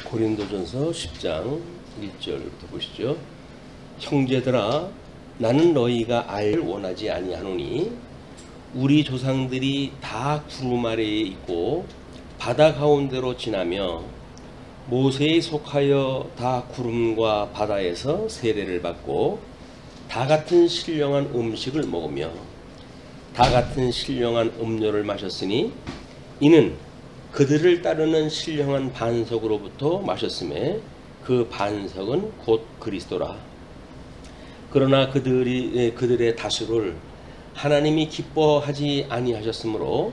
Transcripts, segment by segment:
고린도전서 10장 1절부터 보시죠. 형제들아, 나는 너희가 알기를 원하지 아니하노니 우리 조상들이 다 구름 아래에 있고 바다 가운데로 지나며 모세에 속하여 다 구름과 바다에서 세례를 받고 다 같은 신령한 음식을 먹으며 다 같은 신령한 음료를 마셨으니 이는 그들을 따르는 신령한 반석으로부터 마셨음에 그 반석은 곧 그리스도라. 그러나 그들의 다수를 하나님이 기뻐하지 아니하셨으므로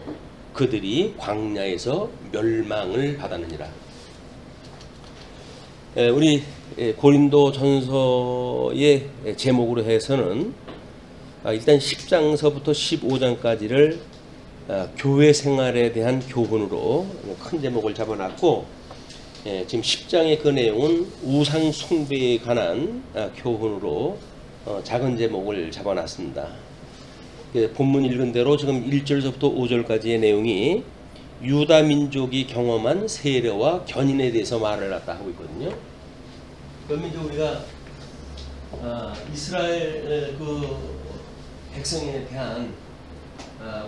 그들이 광야에서 멸망을 받았느니라. 우리 고린도 전서의 제목으로 해서는 일단 10장서부터 15장까지를 교회 생활에 대한 교훈으로 큰 제목을 잡아놨고, 지금 10장의 그 내용은 우상 숭배에 관한 교훈으로 작은 제목을 잡아놨습니다. 본문 읽은 대로 지금 1절서부터 5절까지의 내용이 유다 민족이 경험한 세례와 견인에 대해서 말을 갖다 하고 있거든요. 그러면 이제 우리가 이스라엘 그 백성에 대한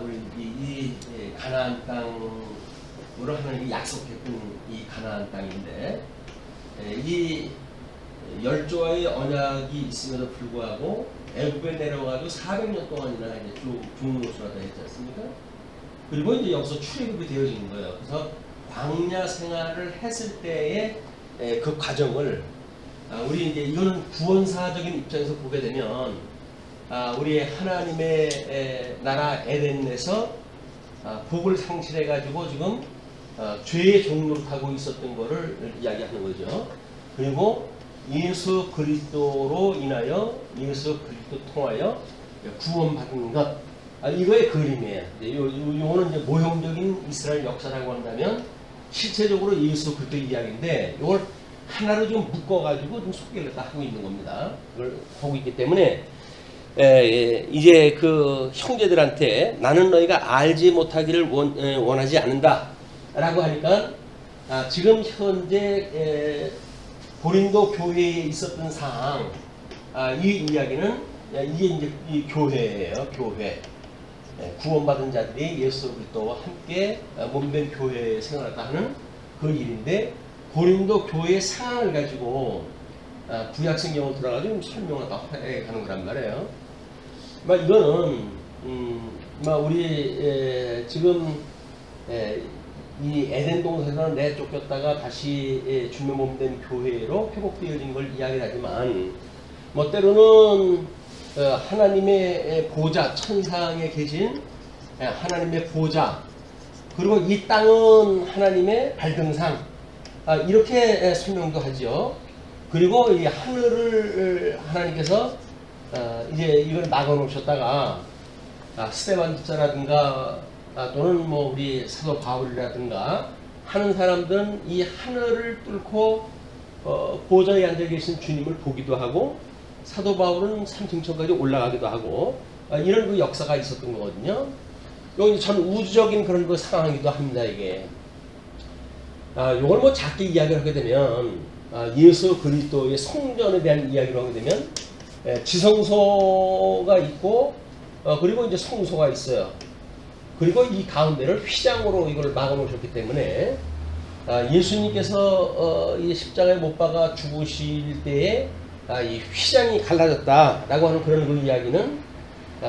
우리 이 가나안 땅으로 하나님이 약속했던 이 가나안 땅인데, 이 열조와의 언약이 있음에도 불구하고 애굽에 내려가지고 400년 동안이나 이제 종노릇을 했지 않습니까? 그리고 이제 여기서 출애굽이 되어지는 거예요. 그래서 광야 생활을 했을 때의 그 과정을 우리 이제 이거는 구원사적인 입장에서 보게 되면 우리 하나님의 나라 에덴에서 복을 상실해 가지고 지금 죄의 종노릇하고 있었던 거를 이야기하는 거죠. 그리고 예수 그리스도로 인하여 예수 그리스도 통하여 구원받은 것, 이거의 그림이에요. 요거는 이제 모형적인 이스라엘 역사라고 한다면 실체적으로 예수 그리스도 이야기인데, 이걸 하나로 좀 묶어가지고 좀 소개를 하고 있는 겁니다. 그걸 하고 있기 때문에 이제 그 형제들한테 나는 너희가 알지 못하기를 원하지 않는다 라고 하니까, 지금 현재 고린도 교회에 있었던 상황, 이 이야기는 이게 이제 이 교회예요. 교회. 구원받은 자들이 예수 그리스도와 함께 몸된 교회 생활을 하는 그 일인데, 고린도 교회의 상황을 가지고 구약성경으로 들어가지고 설명을 해가는 거란 말이에요. 이거는 우리 지금 이 에덴 동산에서 내쫓겼다가 다시 주면 몸된 교회로 회복되어진 걸 이야기를 하지만, 때로는 하나님의 보좌, 천상에 계신 하나님의 보좌, 그리고 이 땅은 하나님의 발등상, 이렇게 설명도 하죠. 그리고 이 하늘을 하나님께서 이제 이걸 막아 놓으셨다가 스데반 집사라든가 또는 우리 사도 바울이라든가 하는 사람들은 이 하늘을 뚫고 보좌에 앉아 계신 주님을 보기도 하고, 사도 바울은 삼층천까지 올라가기도 하고, 이런 그 역사가 있었던 거거든요. 이건 전 우주적인 그런 그 상황이기도 합니다. 이게 이걸 작게 이야기를 하게 되면 예수 그리스도의 성전에 대한 이야기를 하게 되면 지성소가 있고, 그리고 이제 성소가 있어요. 그리고 이 가운데를 휘장으로 이걸 막아 놓으셨기 때문에 예수님께서 이 십자가에 못 박아 죽으실 때에 이 휘장이 갈라졌다라고 하는 그런 그 이야기는,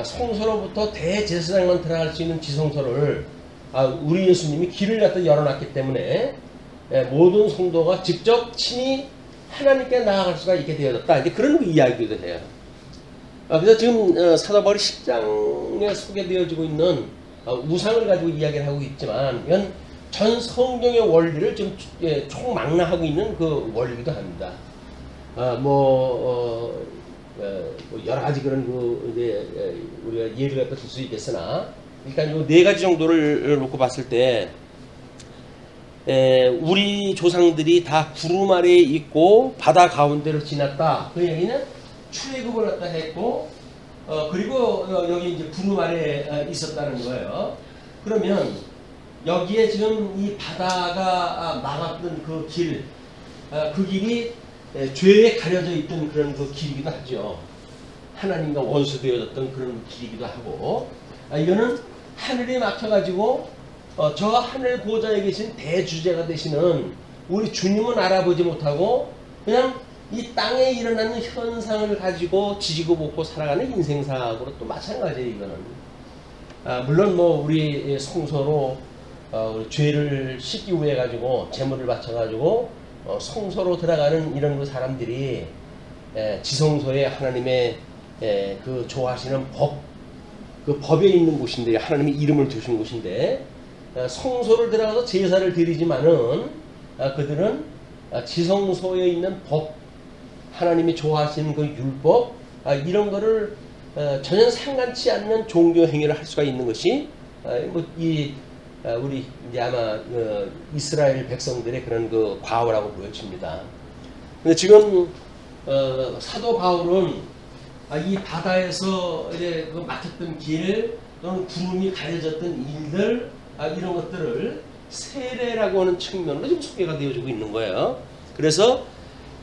성소로부터 대제사장만 들어갈 수 있는 지성소를 우리 예수님이 길을 갖다 열어놨기 때문에 모든 성도가 직접 친히 하나님께 나아갈 수가 있게 되어졌다. 이제 그런 그 이야기도 해요. 그래서 지금 사도 바울이 10장에 소개되어지고 있는 우상을 가지고 이야기를 하고 있지만, 이건 전 성경의 원리를 좀 총망라하고 있는 그 원리이기도 합니다. 여러 가지 그런 이제 우리가 예를 갖다 들 수 있겠으나, 일단 요 4가지 정도를 놓고 봤을 때, 우리 조상들이 다 구름 아래에 있고 바다 가운데로 지났다. 그 얘기는 출애굽을 갖다 했고, 그리고 여기 이제 구름 아래에 있었다는 거예요. 그러면 여기에 지금 이 바다가 막았던 그 길, 그 길이 죄에 가려져 있던 그런 그 길이기도 하죠. 하나님과 원수되어졌던 그런 길이기도 하고, 이거는 하늘에 막혀가지고 저 하늘 보좌에 계신 대주제가 되시는 우리 주님은 알아보지 못하고 그냥 이 땅에 일어나는 현상을 가지고 지지고 볶고 살아가는 인생사하고로 또 마찬가지예요. 이거는 물론 뭐 우리 성소로 우리 죄를 씻기 위해 가지고 제물을 바쳐가지고 성소로 들어가는 이런 그 사람들이 지성소에 하나님의 그 좋아하시는 법, 그 법에 있는 곳인데, 하나님의 이름을 두신 곳인데, 성소를 들어가서 제사를 드리지만은 그들은 지성소에 있는 법, 하나님이 좋아하시는 그 율법, 이런 거를 전혀 상관치 않는 종교 행위를 할 수가 있는 것이 우리 이제 아마 이스라엘 백성들의 그런 그 과오라고 보여집니다. 근데 지금 사도 바울은 이 바다에서 이제 그 막혔던 길 또는 구름이 가려졌던 일들, 이런 것들을 세례라고 하는 측면으로 지금 소개가 되어지고 있는 거예요. 그래서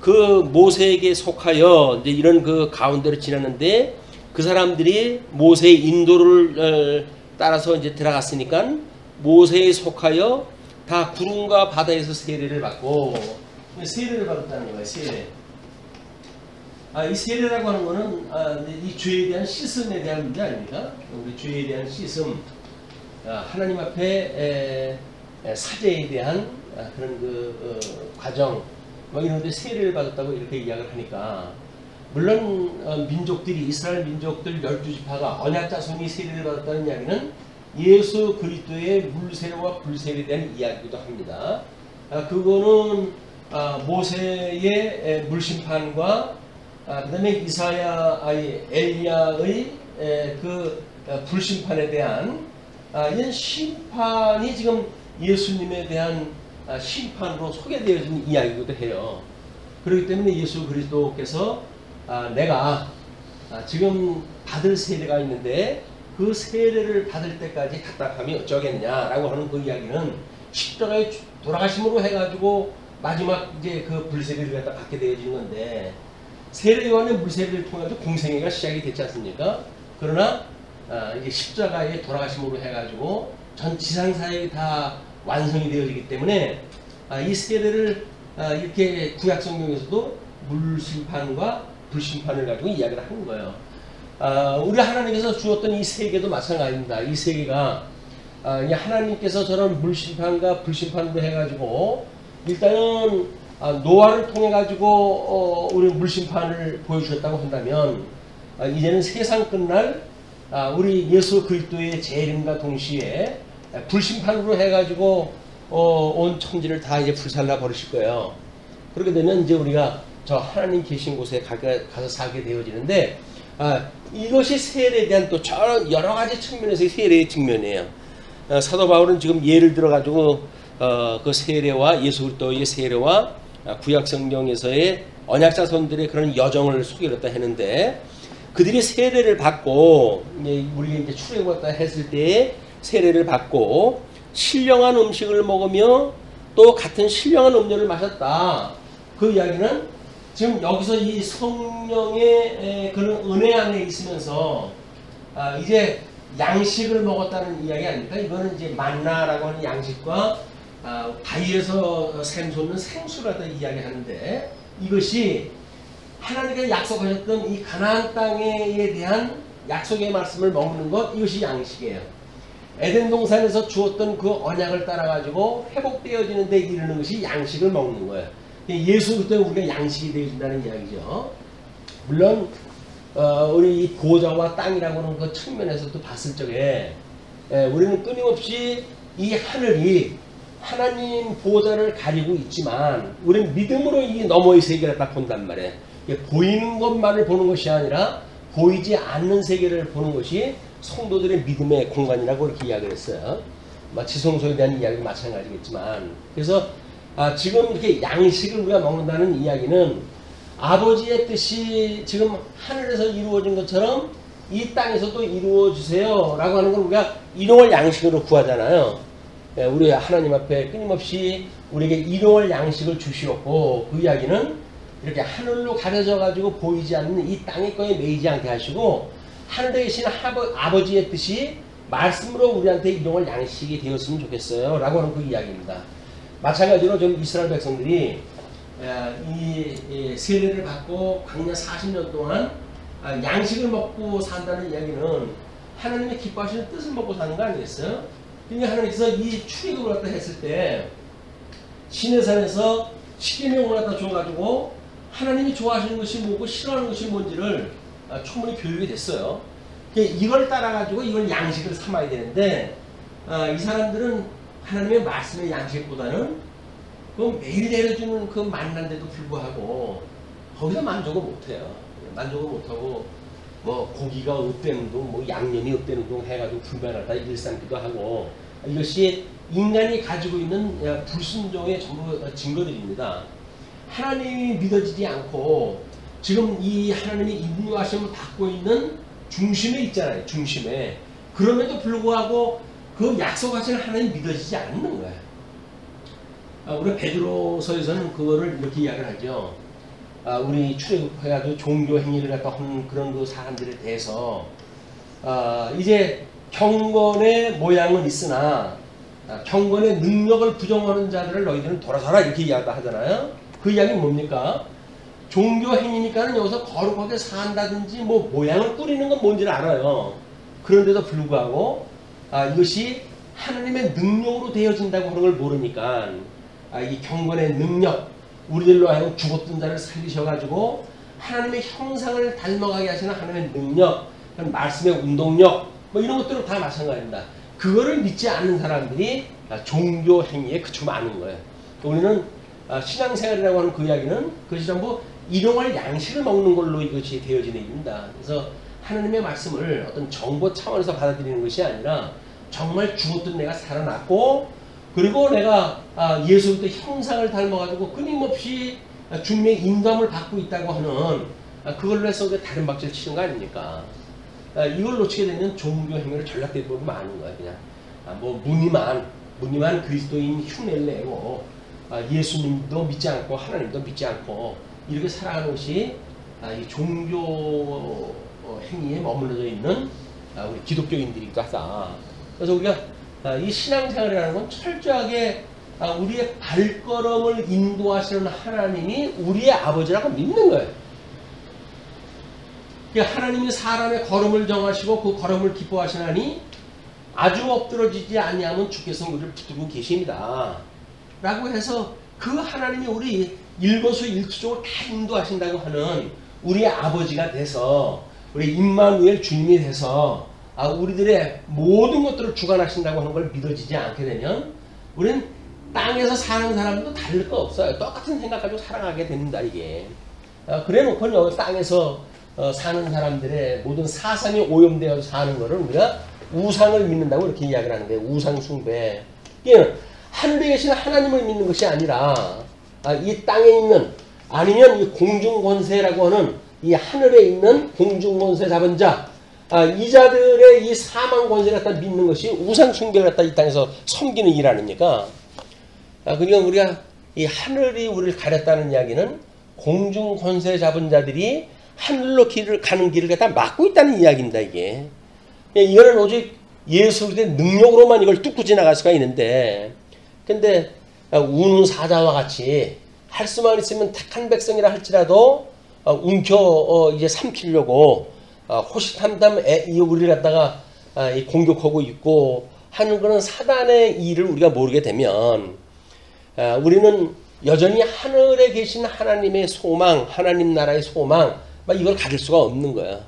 그 모세에게 속하여 이제 이런 그 가운데로 지났는데, 그 사람들이 모세의 인도를 따라서 이제 들어갔으니까 모세에 속하여 다 구름과 바다에서 세례를 받고, 세례를 받았다는 거예요. 세례. 이 세례라고 하는 거는 이 죄에 대한 씻음에 대한 문제 아닙니까? 우리 죄에 대한 씻음, 하나님 앞에 사죄에 대한 그런 그 과정, 뭐 이런 데 세례를 받았다고 이렇게 이야기를 하니까, 물론 민족들이, 이스라엘 민족들 12지파가 언약자손이 세례를 받았다는 이야기는 예수 그리스도의 물세례와 불세례에 대한 이야기이기도 합니다. 그거는 모세의 물심판과 그 다음에 이사야, 엘리야의 그 불심판에 대한 이런 심판이 지금 예수님에 대한 심판으로 소개되어진 이야기이기도 해요. 그렇기 때문에 예수 그리스도께서 내가 지금 받을 세례가 있는데 그 세례를 받을 때까지 답답함이 어쩌겠냐라고 하는 그 이야기는 십자가에 돌아가심으로 해가지고 마지막 이제 그 불세례를 갖다 받게 되어진 건데, 세례 요한의 물세례를 통해서 공생애가 시작이 됐지 않습니까? 그러나 이제 십자가에 돌아가심으로 해가지고 전 지상사에 다 완성이 되어지기 때문에 이 세례를 이렇게 구약성경에서도 물심판과 불심판을 가지고 이야기를 하는 거예요. 우리 하나님께서 주었던 이 세계도 마찬가지입니다. 이 세계가 하나님께서 저런 물심판과 불심판으로 해가지고 일단은 노아를 통해 가지고 우리 물심판을 보여주셨다고 한다면, 이제는 세상 끝날 우리 예수 그리스도의 재림과 동시에 불심판으로 해가지고 온 천지를 다 이제 불살라 버리실 거예요. 그렇게 되면 이제 우리가 저 하나님 계신 곳에 가서 살게 되어지는데, 이것이 세례에 대한 또 여러 가지 측면에서의 세례의 측면이에요. 사도 바울은 지금 예를 들어 가지고 그 세례와 예수 그리스도의 세례와 구약 성경에서의 언약자손들의 그런 여정을 소개를 했다 했는데, 그들이 세례를 받고 우리 이제 출애굽했다 했을 때 세례를 받고 신령한 음식을 먹으며 또 같은 신령한 음료를 마셨다. 그 이야기는 지금 여기서 이 성령의 그런 은혜 안에 있으면서 이제 양식을 먹었다는 이야기 아닙니까? 이거는 이제 만나라고 하는 양식과 바위에서 샘솟는 생수를 갖다 이야기하는데, 이것이 하나님께서 약속하셨던 이 가나안 땅에 대한 약속의 말씀을 먹는 것, 이것이 양식이에요. 에덴 동산에서 주었던 그 언약을 따라 가지고 회복되어지는 데 이르는 것이 양식을 먹는 거예요. 예수 그리스도에 우리가 양식이 되어진다는 이야기죠. 물론 우리 이 보좌와 땅이라고 하는 그 측면에서도 봤을 적에 우리는 끊임없이 이 하늘이 하나님 보좌를 가리고 있지만, 우리는 믿음으로 이 너머의 세계를 딱 본단 말이에요. 보이는 것만을 보는 것이 아니라 보이지 않는 세계를 보는 것이 성도들의 믿음의 공간이라고 이렇게 이야기를 했어요. 지성소에 대한 이야기도 마찬가지겠지만, 그래서 지금 이렇게 양식을 우리가 먹는다는 이야기는 아버지의 뜻이 지금 하늘에서 이루어진 것처럼 이 땅에서도 이루어지세요 라고 하는 걸 우리가 일용할 양식으로 구하잖아요. 우리 하나님 앞에 끊임없이 우리에게 일용할 양식을 주시었고, 그 이야기는 이렇게 하늘로 가려져 가지고 보이지 않는 이 땅의 거에 매이지 않게 하시고 하늘에 계신 아버지의 뜻이 말씀으로 우리한테 일용할 양식이 되었으면 좋겠어요 라고 하는 그 이야기입니다. 마찬가지로 좀 이스라엘 백성들이 이 세례를 받고 광야 40년 동안 양식을 먹고 산다는 이야기는 하나님의 기뻐하시는 뜻을 먹고 사는 거 아니겠어요? 그러니까 하나님께서 이 출애굽을 갖다 했을 때 시내산에서 십계명을 갖다 줘가지고 하나님이 좋아하시는 것이 뭐고 싫어하는 것이 뭔지를 충분히 교육이 됐어요. 이걸 따라가지고 이걸 양식을 삼아야 되는데 이 사람들은 하나님의 말씀의 양식보다는 그 매일 내려주는 그 만난데도 불구하고 거기서 만족을 못해요. 만족을 못하고 뭐 고기가 없대는 둥, 뭐 양념이 없대는 둥 해가지고 불만을 다 일삼기도 하고, 이것이 인간이 가지고 있는 불순종의 전부 증거들입니다. 하나님이 믿어지지 않고 지금 이 하나님이 인도하심을 받고 있는 중심에 있잖아요. 중심에. 그럼에도 불구하고 그 약속하신 하나님 믿어지지 않는 거예요. 우리 베드로서에서는 그거를 이렇게 이야기를 하죠. 우리 출애굽해가지고 종교 행위를 갖다 하는 그런 그 사람들에 대해서 이제 경건의 모양은 있으나 경건의 능력을 부정하는 자들을 너희들은 돌아서라 이렇게 이야기하잖아요. 그 이야기는 뭡니까? 종교 행위니까는 여기서 거룩하게 산다든지 뭐 모양을 꾸리는 건 뭔지를 알아요. 그런데도 불구하고 이것이 하나님의 능력으로 되어진다고 하는 걸 모르니까 이 경건의 능력, 우리들로 하여금 죽었던 자를 살리셔가지고 하나님의 형상을 닮아가게 하시는 하나님의 능력, 말씀의 운동력 뭐 이런 것들은 다 마찬가지입니다. 그거를 믿지 않는 사람들이 종교 행위에 그쳐 마는 거예요. 우리는 신앙생활이라고 하는 그 이야기는 그것이 전부 일용할 양식을 먹는 걸로 이것이 되어진 얘기입니다. 그래서 하나님의 말씀을 어떤 정보 차원에서 받아들이는 것이 아니라 정말 죽었던 내가 살아났고, 그리고 내가 예수 그리스도의 형상을 닮아가지고 끊임없이 주님의 인감을 받고 있다고 하는 그걸로 해서 다른 박자를 치는 거 아닙니까? 이걸 놓치게 되면 종교 행위를 전락되는 법이 많은 거야. 그냥 뭐 무늬만 그리스도인 흉내를 내고 예수님도 믿지 않고 하나님도 믿지 않고 이렇게 살아가는 것이 이 종교 행위에 머물러져 있는 우리 기독교인들이기도 하다. 그래서 우리가 이 신앙생활이라는 건 철저하게 우리의 발걸음을 인도하시는 하나님이 우리의 아버지라고 믿는 거예요. 그러니까 하나님이 사람의 걸음을 정하시고 그 걸음을 기뻐하시나니 아주 엎드러지지 아니하면 주께서 우리를 붙들고 계십니다 라고 해서 그 하나님이 우리 일거수일투족을 다 인도하신다고 하는 우리의 아버지가 돼서 우리 임마누엘 주님이 돼서 우리들의 모든 것들을 주관하신다고 하는 걸 믿어지지 않게 되면 우리는 땅에서 사는 사람도 다를 거 없어요. 똑같은 생각 가지고 살아가게 됩니다. 이게 그래 놓고는 땅에서 사는 사람들의 모든 사상이 오염되어서 사는 거를 우리가 우상을 믿는다고 이렇게 이야기를 하는데, 우상 숭배. 이게 하늘에 계신 하나님을 믿는 것이 아니라 이 땅에 있는, 아니면 이 공중권세라고 하는 이 하늘에 있는 공중권세 잡은 자, 이 자들의 이 사망권세를 갖다 믿는 것이 우상 숭배를 갖다 이 땅에서 섬기는 일 아닙니까? 그러니까 우리가 이 하늘이 우리를 가렸다는 이야기는 공중권세 잡은 자들이 하늘로 가는 길을 갖다 막고 있다는 이야기입니다. 이거는 오직 예수 그리스도의 능력으로만 이걸 뚫고 지나갈 수가 있는데, 근데 우는 사자와 같이 할 수만 있으면 택한 백성이라 할지라도 이제 삼키려고 호시탐탐 우리를 갖다가 공격하고 있고 하는 그런 사단의 일을 우리가 모르게 되면 우리는 여전히 하늘에 계신 하나님의 소망, 하나님 나라의 소망 이걸 가질 수가 없는 거야.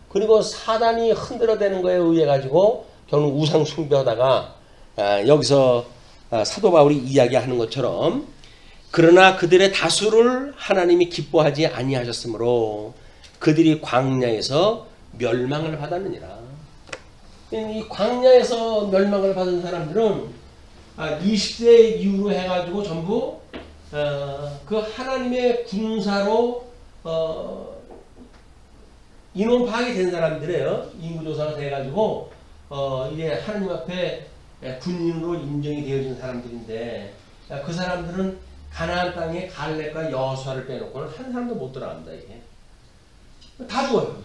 그리고 사단이 흔들어대는 거에 의해 가지고 결국 우상 숭배하다가 여기서 사도 바울이 이야기하는 것처럼, 그러나 그들의 다수를 하나님이 기뻐하지 아니하셨으므로 그들이 광야에서 멸망을 받았느니라. 이 광야에서 멸망을 받은 사람들은 20세 이후로 해가지고 전부 그 하나님의 군사로 인원 파악이 된 사람들이에요. 인구조사가 돼가지고 이제 하나님 앞에 군인으로 인정이 되어진 사람들인데 그 사람들은 가나안 땅에 갈렙과 여호수아를 빼놓고는 한 사람도 못 들어간다. 이게 다 죽어요.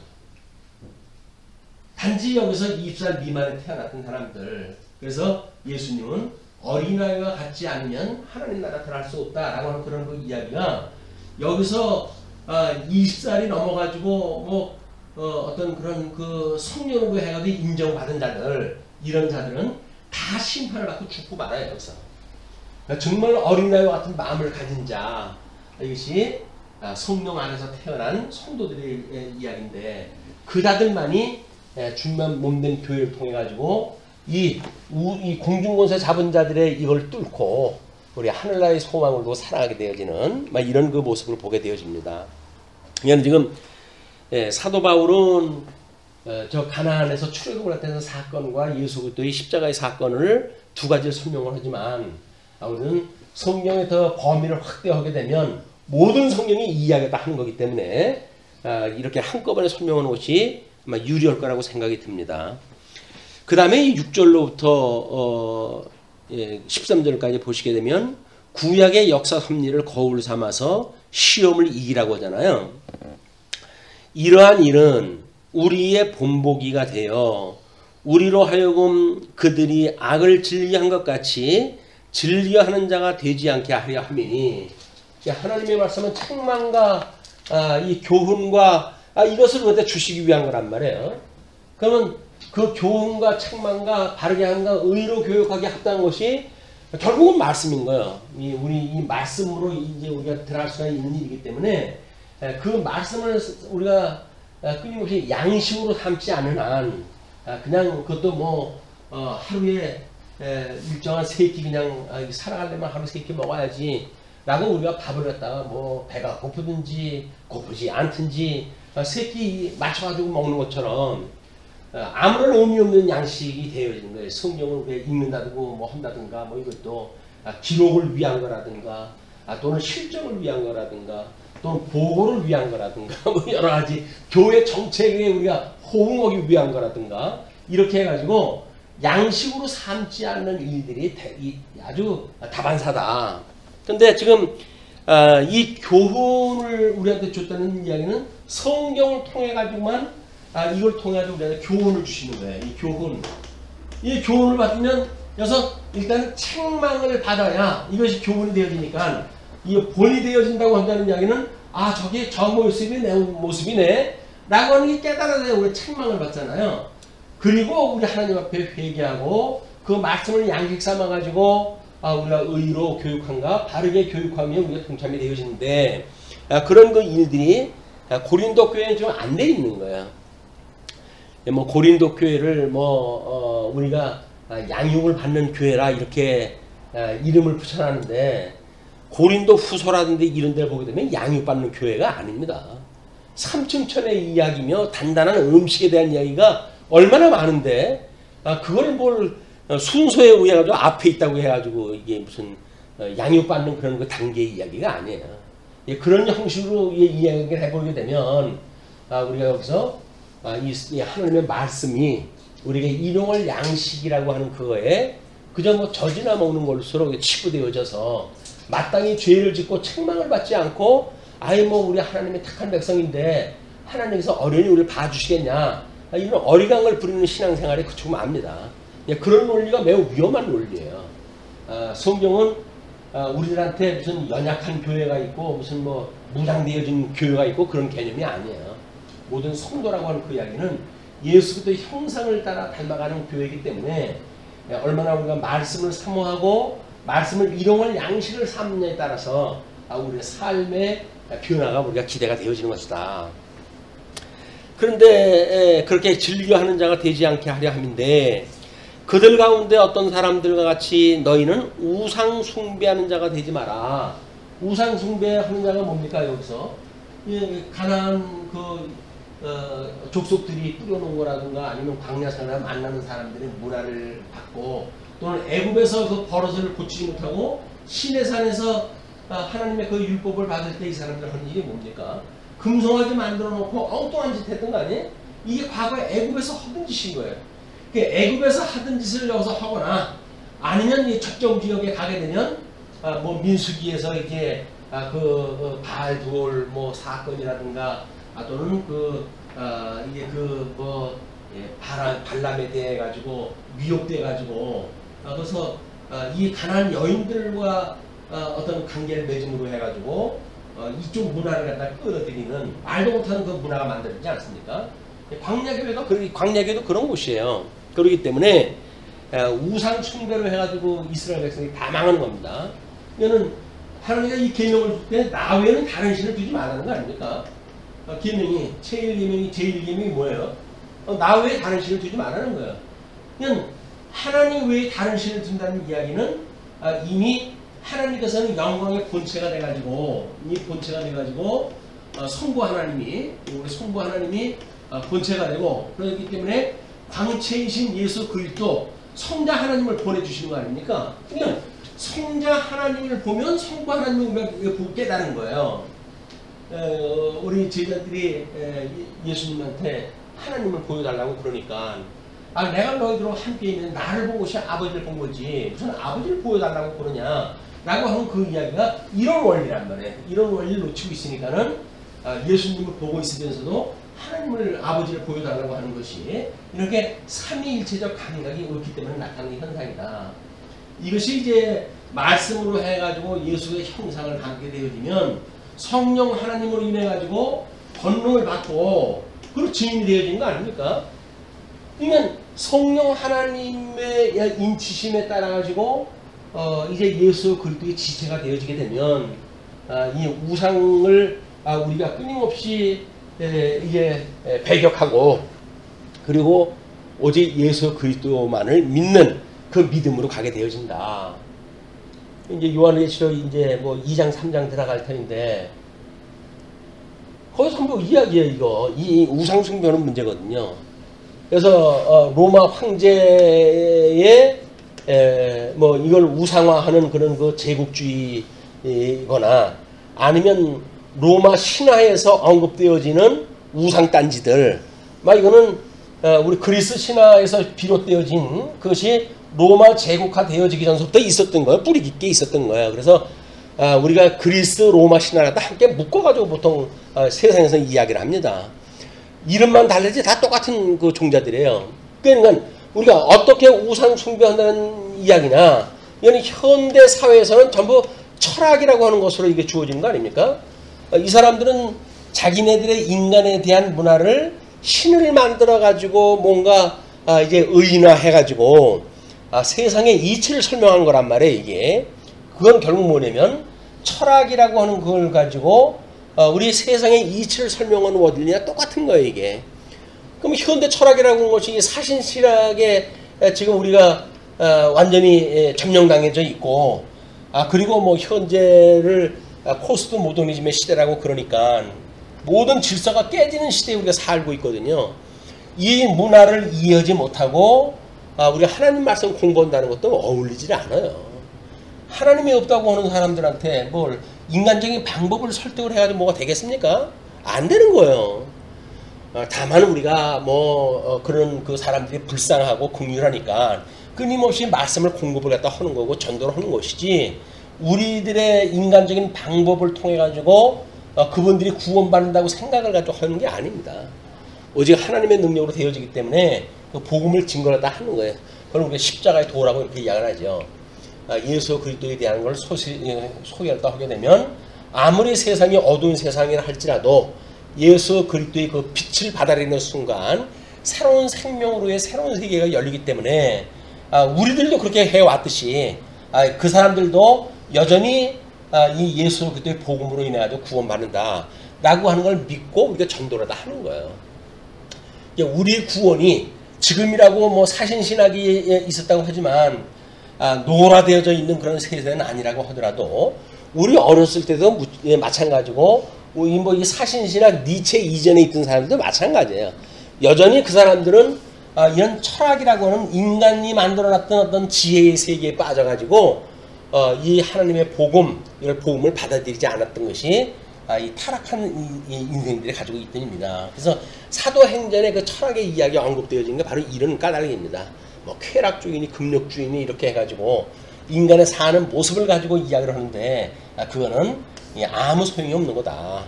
단지 여기서 20살 미만에 태어났던 사람들. 그래서 예수님은 어린아이와 같지 않으면 하나님 나라 들어갈 수 없다라고 하는 그런 그 이야기가 여기서 20살이 넘어가지고 어떤 그런 그 성령으로 해가지고 인정받은 자들, 이런 자들은 다 심판을 받고 죽고 말아요. 여기서 정말 어린아이와 같은 마음을 가진 자, 이것이 성령 안에서 태어난 성도들의 이야기인데 그 자들만이 주님만 몸된 교회를 통해 가지고 이 공중권세 잡은 자들의 이걸 뚫고 우리 하늘나라의 소망을 두고 살아가게 되어지는 이런 그 모습을 보게 되어집니다. 그냥 지금 사도 바울은 저 가나안에서 출애굽을 했던 사건과 예수 그리스도의 십자가의 사건을 두 가지를 설명을 하지만 우리는 성경의 더 범위를 확대하게 되면 모든 성경이 이야기가 하는 거기 때문에 이렇게 한꺼번에 설명하는 것이 유리할 거라고 생각이 듭니다. 그 다음에 이 6절로부터 13절까지 보시게 되면 구약의 역사 섭리를 거울 삼아서 시험을 이기라고 하잖아요. 이러한 일은 우리의 본보기가 되어 우리로 하여금 그들이 악을 즐겨한 것 같이 즐겨하는 자가 되지 않게 하려 함이니, 하나님의 말씀은 책망과 이 교훈과 이것을 우리한테 주시기 위한 거란 말이에요. 그러면 그 교훈과 책망과 바르게 함과 의로 교육하게 합당한 것이 결국은 말씀인 거예요. 우리 이 말씀으로 이제 우리가 들어갈 수가 있는 일이기 때문에 그 말씀을 우리가 끊임없이 양식으로 삼지 않는 한 그냥 그것도 뭐 하루에 일정한 세 끼 그냥 살아가려면 하루 세 끼 먹어야지 라고 우리가 밥을 갖다가 뭐 배가 고프든지 고프지 않든지 세 끼 맞춰가지고 먹는 것처럼 아무런 의미 없는 양식이 되어지는 거예요. 성경을 읽는다든가 뭐 한다든가 뭐 이것도 기록을 위한 거라든가 또는 실정을 위한 거라든가 또는 보고를 위한 거라든가 뭐 여러 가지 교회 정책에 우리가 호응하기 위한 거라든가 이렇게 해가지고 양식으로 삼지 않는 일들이 아주 다반사다. 근데 지금 이 교훈을 우리한테 줬다는 이야기는 성경을 통해 가지고만 이걸 통해 가지고 우리한테 교훈을 주시는 거예요. 이 교훈을 받으면 그래서 일단 책망을 받아야 이것이 교훈이 되어지니까 이 본이 되어진다고 한다는 이야기는 저게 저 모습이 내 모습이네 라고 하는 게 깨달아야 우리 책망을 받잖아요. 그리고 우리 하나님 앞에 회개하고 그 말씀을 양식 삼아 가지고 우리가 의로 교육한가 바르게 교육하며 우리가 동참이 되어지는데 그런 그 일들이 고린도 교회는 좀 안 돼 있는 거야. 뭐 고린도 교회를 우리가 양육을 받는 교회라 이렇게 이름을 붙여놨는데 고린도 후서라든지 이런 데를 보게 되면 양육받는 교회가 아닙니다. 삼층천의 이야기며 단단한 음식에 대한 이야기가 얼마나 많은데 그걸 뭘 순서에 의해 가지고 앞에 있다고 해가지고 이게 무슨 양육받는 그런 그 단계의 이야기가 아니에요. 그런 형식으로 이야기를 해보게 되면 우리가 여기서 이 하나님의 말씀이 우리에게 일용할 양식이라고 하는 그거에 그저 뭐 젖이나 먹는 것으로 치부되어져서 마땅히 죄를 짓고 책망을 받지 않고 우리 하나님의 택한 백성인데 하나님께서 어련히 우리를 봐주시겠냐 이런 어리광을 부리는 신앙생활에 그치고 맙니다. 그런 논리가 매우 위험한 논리예요. 성경은 우리들한테 무슨 연약한 교회가 있고 무슨 뭐 무장되어진 교회가 있고 그런 개념이 아니에요. 모든 성도라고 하는 그 이야기는 예수 그리스도의 형상을 따라 닮아가는 교회이기 때문에 얼마나 우리가 말씀을 사모하고 말씀을 일용할 양식을 삼느냐에 따라서 우리의 삶의 변화가 우리가 기대가 되어지는 것이다. 그런데 그렇게 즐겨하는 자가 되지 않게 하려 함인데 그들 가운데 어떤 사람들과 같이 너희는 우상 숭배하는 자가 되지 마라. 우상 숭배하는 자가 뭡니까? 여기서 가나안 족속들이 뿌려놓은 거라든가 아니면 광야산을 만나는 사람들의 문화를 받고 또는 애굽에서 그 버릇을 고치지 못하고 시내산에서 하나님의 그 율법을 받을 때 이 사람들 하는 일이 뭡니까? 금송아지 만들어 놓고 엉뚱한 짓 했던 거 아니에요? 이게 과거에 애굽에서 하던 짓인 거예요. 애굽에서 하던 짓을 여기서 하거나 아니면 이 특정 지역에 가게 되면 뭐 민수기에서 이제 바알두올 뭐 사건이라든가 또는 이게 발람에 대해 가지고 미혹돼 가지고 그래서 이 가난한 여인들과 어떤 관계를 맺음으로 해 가지고 이쪽 문화를 갖다 끌어들이는 말도 못하는 그 문화가 만들어지지 않습니까? 광야교회도 그런 곳이에요. 그렇기 때문에 우상 숭배를 해가지고 이스라엘 백성이 다 망하는 겁니다. 이거는 하나님이 이 계명을 줄 때 나 외에는 다른 신을 두지 말라는 거 아닙니까? 계명이 제1계명이 뭐예요? 나 외에 다른 신을 두지 말라는 거예요. 그냥 하나님 외에 다른 신을 둔다는 이야기는 이미 하나님께서는 영광의 본체가 돼가지고 성부 하나님이 본체가 되고 그렇기 때문에 광채이신 예수 그리스도 성자 하나님을 보내주시는 거 아닙니까? 그냥 성자 하나님을 보면 성부 하나님을 보고 깨달은 거예요. 우리 제자들이 예수님한테 하나님을 보여달라고 그러니까 내가 너희들과 함께 있는 나를 본 것이 아버지를 본 거지 무슨 아버지를 보여달라고 그러냐 라고 하는 그 이야기가 이런 원리란 말이에요. 이런 원리를 놓치고 있으니까는 예수님을 보고 있으면서도 하나님을 아버지를 보여달라고 하는 것이 이렇게 삼위일체적 감각이 없기 때문에 나타나는 현상이다. 이것이 이제 말씀으로 해가지고 예수의 형상을 갖게 되어지면 성령 하나님으로 인해 가지고 권능을 받고 그리고 증인이 되어진 거 아닙니까? 그러면 성령 하나님의 인치심에 따라 가지고 이제 예수 그리스도의 지체가 되어지게 되면 이 우상을 우리가 끊임없이 이제 배격하고 그리고 오직 예수 그리스도만을 믿는 그 믿음으로 가게 되어진다. 이제 요한계시록 이제 뭐 2장 3장 들어갈 텐데 거기서 한번 이야기해요. 이거 이 우상 숭배는 문제거든요. 그래서 로마 황제의 뭐 이걸 우상화하는 그런 그 제국주의거나 아니면 로마 신화에서 언급되어지는 우상단지들 막 이거는 우리 그리스 신화에서 비롯되어진 그것이 로마 제국화 되어지기 전부터 있었던 거예요. 뿌리 깊게 있었던 거예요. 그래서 우리가 그리스 로마 신화를 함께 묶어가지고 보통 세상에서 이야기를 합니다. 이름만 다르지 다 똑같은 그 종자들이에요. 그러니까 우리가 어떻게 우상 숭배한다는 이야기냐 이건 현대 사회에서는 전부 철학이라고 하는 것으로 이게 주어지는 거 아닙니까? 이 사람들은 자기네들의 인간에 대한 문화를 신을 만들어 가지고 뭔가 이제 의인화해 가지고 세상의 이치를 설명한 거란 말이에요. 이게 그건 결국 뭐냐면 철학이라고 하는 그걸 가지고 우리 세상의 이치를 설명하는 원리냐 똑같은 거예요. 이게 그럼 현대 철학이라고 하는 것이 사신실학에 지금 우리가 완전히 점령당해져 있고 그리고 뭐 현재를 포스트 모더니즘의 시대라고 그러니까 모든 질서가 깨지는 시대에 우리가 살고 있거든요. 이 문화를 이해하지 못하고 우리가 하나님 말씀 공부한다는 것도 어울리질 않아요. 하나님이 없다고 하는 사람들한테 뭘 인간적인 방법을 설득을 해가지고 뭐가 되겠습니까? 안 되는 거예요. 다만 우리가 뭐 그런 그 사람들이 불쌍하고 긍휼하니까 끊임없이 말씀을 공급을 갖다 하는 거고 전도를 하는 것이지 우리들의 인간적인 방법을 통해 가지고 그분들이 구원받는다고 생각을 가지고 하는 게 아닙니다. 오직 하나님의 능력으로 되어지기 때문에 그 복음을 증거하다 하는 거예요. 그럼 우리가 십자가의 도라고 이렇게 이야기를 하죠. 예수 그리스도에 대한 걸 소개를 하게 되면 아무리 세상이 어두운 세상이라 할지라도 예수 그리스도의 그 빛을 받아들이는 순간 새로운 생명으로의 새로운 세계가 열리기 때문에 우리들도 그렇게 해왔듯이 그 사람들도 여전히 이 예수 그리스도의 복음으로 인해 가지고 구원받는다 라고 하는 걸 믿고 우리가 전도를 다 하는 거예요. 우리의 구원이 지금이라고 뭐 사신신학이 있었다고 하지만 노화되어져 있는 그런 세대는 아니라고 하더라도 우리 어렸을 때도 마찬가지고 뭐 이 사신신학 니체 이전에 있던 사람들도 마찬가지예요. 여전히 그 사람들은 이런 철학이라고 하는 인간이 만들어놨던 어떤 지혜의 세계에 빠져가지고 이 하나님의 복음, 이런 복음을 받아들이지 않았던 것이 이 타락한 이 인생들이 가지고 있던 입니다. 그래서 사도행전의 그 철학의 이야기가 언급되어진 게 바로 이런 까닭입니다. 뭐 쾌락주의니 금욕주의니 이렇게 해가지고 인간의 사는 모습을 가지고 이야기를 하는데 그거는 아무 소용이 없는 거다.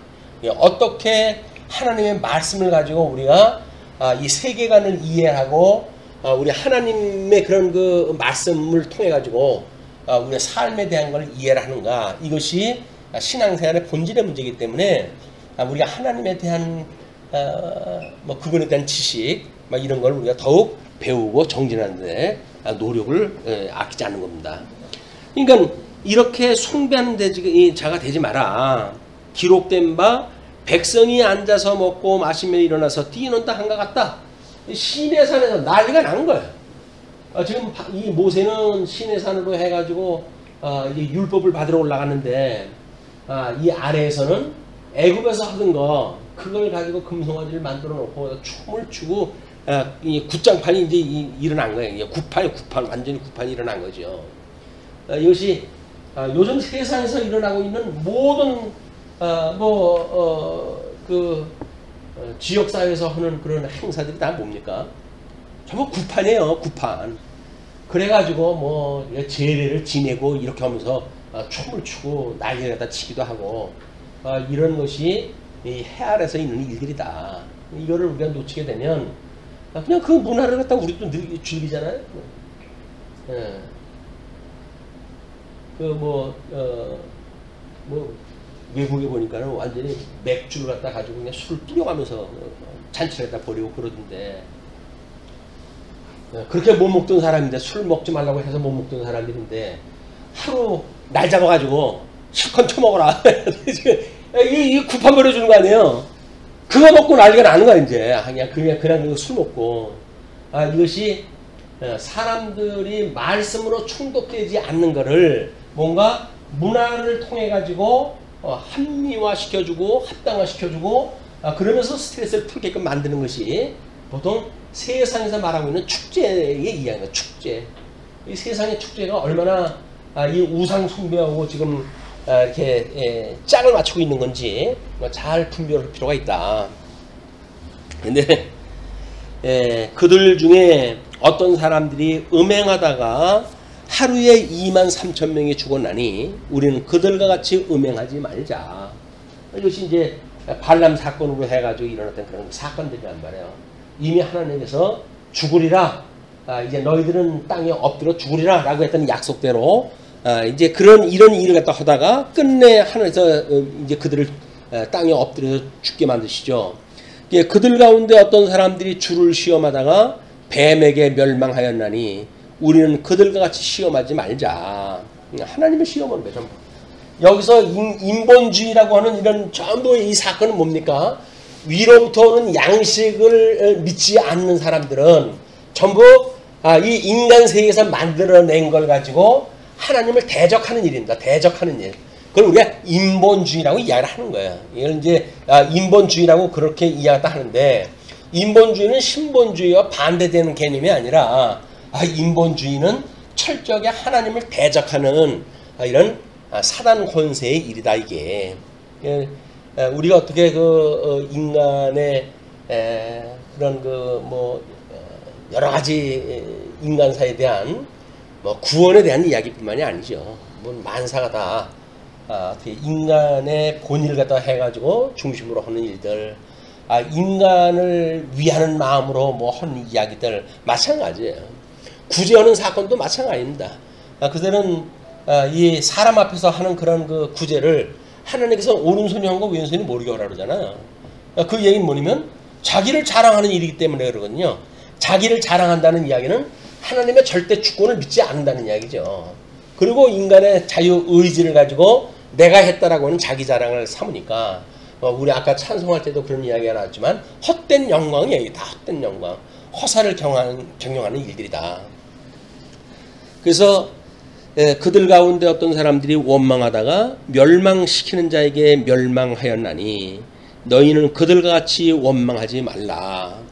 어떻게 하나님의 말씀을 가지고 우리가 이 세계관을 이해하고 우리 하나님의 그런 그 말씀을 통해 가지고 우리의 삶에 대한 걸 이해를 하는가, 이것이 신앙생활의 본질의 문제이기 때문에 우리가 하나님에 대한 뭐 그분에 대한 지식 막 이런 걸 우리가 더욱 배우고 정진하는데 노력을 아끼지 않는 겁니다. 그러니까 이렇게 숭배하는 자가 되지 마라. 기록된 바 백성이 앉아서 먹고 마시며 일어나서 뛰는다 한것 같다. 시내산에서 난리가 난 거예요. 지금 이 모세는 시내산으로 해가지고 이제 율법을 받으러 올라갔는데 이 아래에서는 애굽에서 하던 거 그걸 가지고 금송아지를 만들어 놓고 춤을 추고 이 굿장판이 이제 일어난 거예요. 구판 완전히 구판이 일어난 거죠. 이것이 요즘 세상에서 일어나고 있는 모든 지역사회에서 하는 그런 행사들이 다 뭡니까? 전부 구판이에요. 구판. 그래가지고 뭐 제례를 지내고 이렇게 하면서 춤을 추고 난리를 갖다 치기도 하고 이런 것이 이 해 아래서 있는 일들이다. 이거를 우리가 놓치게 되면 그냥 그 문화를 갖다 우리도 늘 즐기잖아요. 예. 외국에 보니까는 완전히 맥주를 갖다 가지고 그냥 술을 뿌려가면서 잔치를 갖다 버리고 그러던데, 그렇게 못 먹던 사람인데, 술 먹지 말라고 해서 못 먹던 사람들인데 하루 날 잡아가지고 실컷 처먹어라. 이 구판 버려주는 거 아니에요. 그거 먹고 난리가 나는 거야 이제. 그냥 술 먹고. 이것이 사람들이 말씀으로 충독되지 않는 거를 뭔가 문화를 통해 가지고 합리화시켜주고 합당화시켜주고 그러면서 스트레스를 풀게끔 만드는 것이 보통 세상에서 말하고 있는 축제의 이야기입니다. 축제. 이 세상의 축제가 얼마나 이 우상 숭배하고 지금 이렇게 짝을 맞추고 있는 건지 잘 분별할 필요가 있다. 근데 그들 중에 어떤 사람들이 음행하다가 하루에 23,000명이 죽었나니 우리는 그들과 같이 음행하지 말자. 이것이 이제 발람 사건으로 해가지고 일어났던 그런 사건들이란 말이에요. 이미 하나님께서 죽으리라, 이제 너희들은 땅에 엎드려 죽으리라 라고 했던 약속대로 이제 이런 일을 갖다 하다가 끝내 하나님께서 이제 그들을 땅에 엎드려 죽게 만드시죠. 그들 가운데 어떤 사람들이 주를 시험하다가 뱀에게 멸망하였나니 우리는 그들과 같이 시험하지 말자. 하나님의 시험은 왜 전부. 여기서 인본주의라고 하는 이런 전부 이 사건은 뭡니까? 위로부터 오는 양식을 믿지 않는 사람들은 전부 이 인간 세계에서 만들어낸 걸 가지고 하나님을 대적하는 일입니다. 대적하는 일. 그걸 우리가 인본주의라고 이야기를 하는 거예요. 이걸 이제 인본주의라고 그렇게 이야기를 하는데, 인본주의는 신본주의와 반대되는 개념이 아니라 인본주의는 철저하게 하나님을 대적하는 이런 사단 권세의 일이다 이게. 우리가 어떻게 인간의 그런 여러 가지 인간사에 대한 구원에 대한 이야기뿐만이 아니죠. 만사가 다 인간의 본의를 갖다 해가지고 중심으로 하는 일들, 인간을 위하는 마음으로 하는 이야기들 마찬가지예요. 구제하는 사건도 마찬가지입니다. 그들은 이 사람 앞에서 하는 그런 그 구제를 하나님께서 오른손이 한 거 왼손이 모르게 하라 그러잖아요. 그 얘기는 뭐냐면 자기를 자랑하는 일이기 때문에 그러거든요. 자기를 자랑한다는 이야기는 하나님의 절대 주권을 믿지 않는다는 이야기죠. 그리고 인간의 자유의지를 가지고 내가 했다라고 하는 자기 자랑을 삼으니까 우리 아까 찬송할 때도 그런 이야기가 나왔지만 헛된 영광이에요. 다 헛된 영광. 허사를 경영하는 일들이다. 그래서 그들 가운데 어떤 사람들이 원망하다가 멸망시키는 자에게 멸망하였나니 너희는 그들과 같이 원망하지 말라.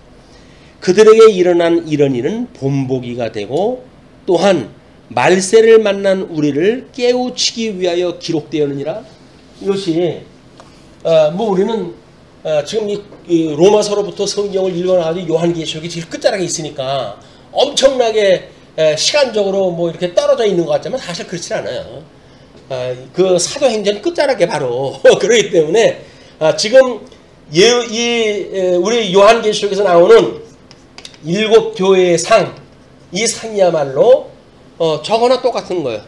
그들에게 일어난 이런 일은 본보기가 되고 또한 말세를 만난 우리를 깨우치기 위하여 기록되었느니라. 이것이 우리는 지금 이 로마서로부터 성경을 읽어나가지고 요한계시록이 제일 끝자락에 있으니까 엄청나게 시간적으로 뭐 이렇게 떨어져 있는 것 같지만 사실 그렇지 않아요. 그 사도행전 끝자락에 바로 그러기 때문에 지금 우리 요한계시록에서 나오는 7 교회의 상, 이 상이야말로 저거나 똑같은 거예요.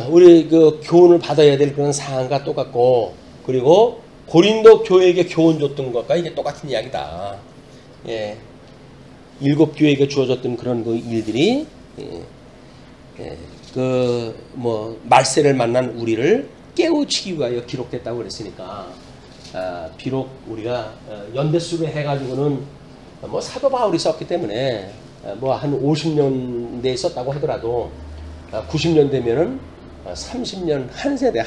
우리 그 교훈을 받아야 될 그런 상황과 똑같고, 그리고 고린도 교회에게 교훈 줬던 것과 이게 똑같은 이야기다. 예. 7 교회에게 주어졌던 그런 그 일들이 그 뭐 말세를 만난 우리를 깨우치기 위하여 기록됐다고 그랬으니까, 비록 우리가 연대수를 해가지고는 뭐 사도 바울이 썼기 때문에 뭐 한 50년대에 썼다고 하더라도 90년 되면은 30년 한 세대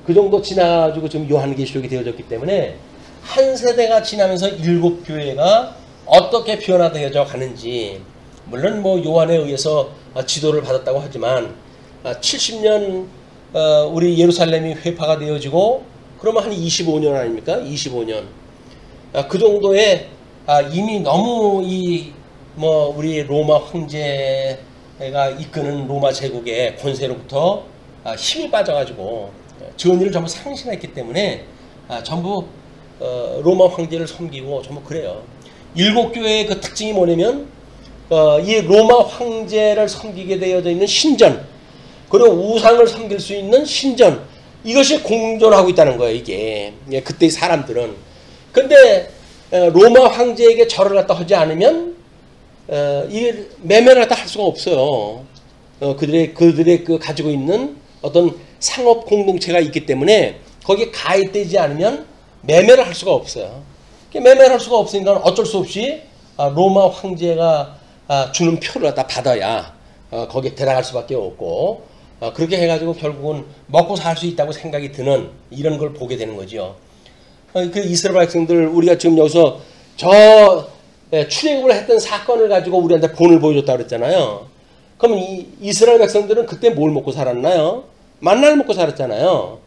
그 정도 지나가지고 지금 요한계시록이 되어졌기 때문에 한 세대가 지나면서 7 교회가 어떻게 변화되어져 가는지, 물론 뭐 요한에 의해서 지도를 받았다고 하지만 70년 우리 예루살렘이 회파가 되어지고 그러면 한 25년 아닙니까? 25년. 그 정도에 이미 너무 뭐 우리 로마 황제가 이끄는 로마 제국의 권세로부터 힘이 빠져가지고 전의를 전부 상실했기 때문에 전부 로마 황제를 섬기고 전부 그래요. 7 교회의 그 특징이 뭐냐면 이 로마 황제를 섬기게 되어져 있는 신전, 그리고 우상을 섬길 수 있는 신전, 이것이 공존하고 있다는 거예요. 이게 그때의 사람들은. 근데 로마 황제에게 절을 갖다 하지 않으면 이게 매매를 갖다 할 수가 없어요. 그들의 그 가지고 있는 어떤 상업 공동체가 있기 때문에 거기에 가입되지 않으면 매매를 할 수가 없어요. 매매를 할 수가 없으니까 어쩔 수 없이 로마 황제가 주는 표를 갖다 받아야 거기에 들어갈 수밖에 없고, 그렇게 해가지고 결국은 먹고 살 수 있다고 생각이 드는 이런 걸 보게 되는 거죠. 그 이스라엘 백성들, 우리가 지금 여기서 출애굽을 했던 사건을 가지고 우리한테 본을 보여줬다고 그랬잖아요. 그러면 이스라엘 백성들은 그때 뭘 먹고 살았나요? 만나를 먹고 살았잖아요.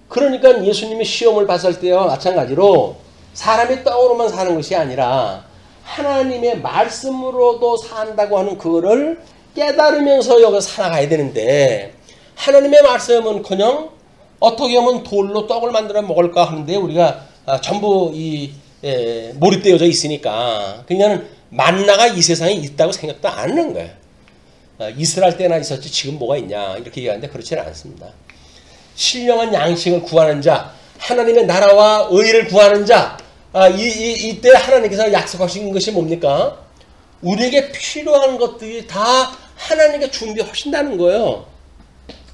그러니까 예수님이 시험을 봤을 때와 마찬가지로 사람이 떡으로만 사는 것이 아니라 하나님의 말씀으로도 산다고 하는 그거를 깨달으면서 여기서 살아가야 되는데, 하나님의 말씀은커녕 어떻게 하면 돌로 떡을 만들어 먹을까 하는데 우리가 전부 몰입되어져 있으니까 그냥 만나가 이 세상에 있다고 생각도 안 하는 거예요. 이스라엘 때나 있었지 지금 뭐가 있냐 이렇게 얘기하는데 그렇지는 않습니다. 신령한 양식을 구하는 자, 하나님의 나라와 의를 구하는 자, 이때 하나님께서 약속하신 것이 뭡니까? 우리에게 필요한 것들이 다 하나님께 준비하신다는 거예요.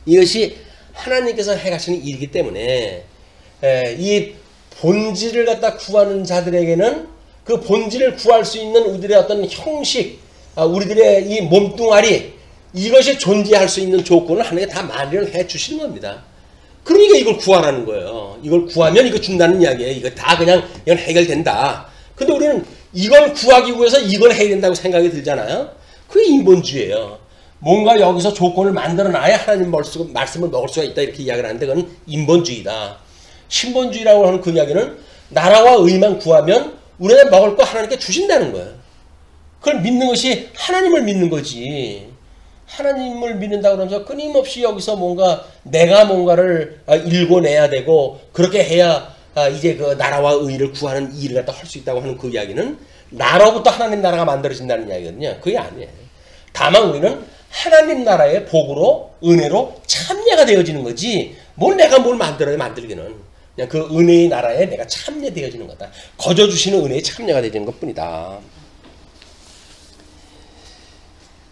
이것이 하나님께서 해가시는 일이기 때문에 이 본질을 갖다 구하는 자들에게는 그 본질을 구할 수 있는 우리들의 어떤 형식, 우리들의 이 몸뚱아리, 이것이 존재할 수 있는 조건을 하나님께 다 마련해 주시는 겁니다. 그러니까 이걸 구하라는 거예요. 이걸 구하면 이거 준다는 이야기예요. 이거 다 그냥 이건 해결된다. 근데 우리는 이걸 구하기 위해서 이걸 해야 된다고 생각이 들잖아요. 그게 인본주의예요. 뭔가 여기서 조건을 만들어놔야 하나님 말씀을 먹을 수가 있다 이렇게 이야기를 하는데 그건 인본주의다. 신본주의라고 하는 그 이야기는 나라와 의만 구하면 우리가 먹을 거 하나님께 주신다는 거예요. 그걸 믿는 것이 하나님을 믿는 거지. 하나님을 믿는다고 그러면서 끊임없이 여기서 뭔가 내가 뭔가를 일궈내야 되고 그렇게 해야 이제 그 나라와 의를 구하는 일을 갖다 할 수 있다고 하는 그 이야기는 나로부터 하나님 나라가 만들어진다는 이야기거든요. 그게 아니에요. 다만 우리는 하나님 나라의 복으로 은혜로 참여가 되어지는 거지 내가 뭘 만들어야 만들기는 그냥 그 은혜의 나라에 내가 참여되어지는 거다. 거저주시는 은혜에 참여가 되어지는 것뿐이다.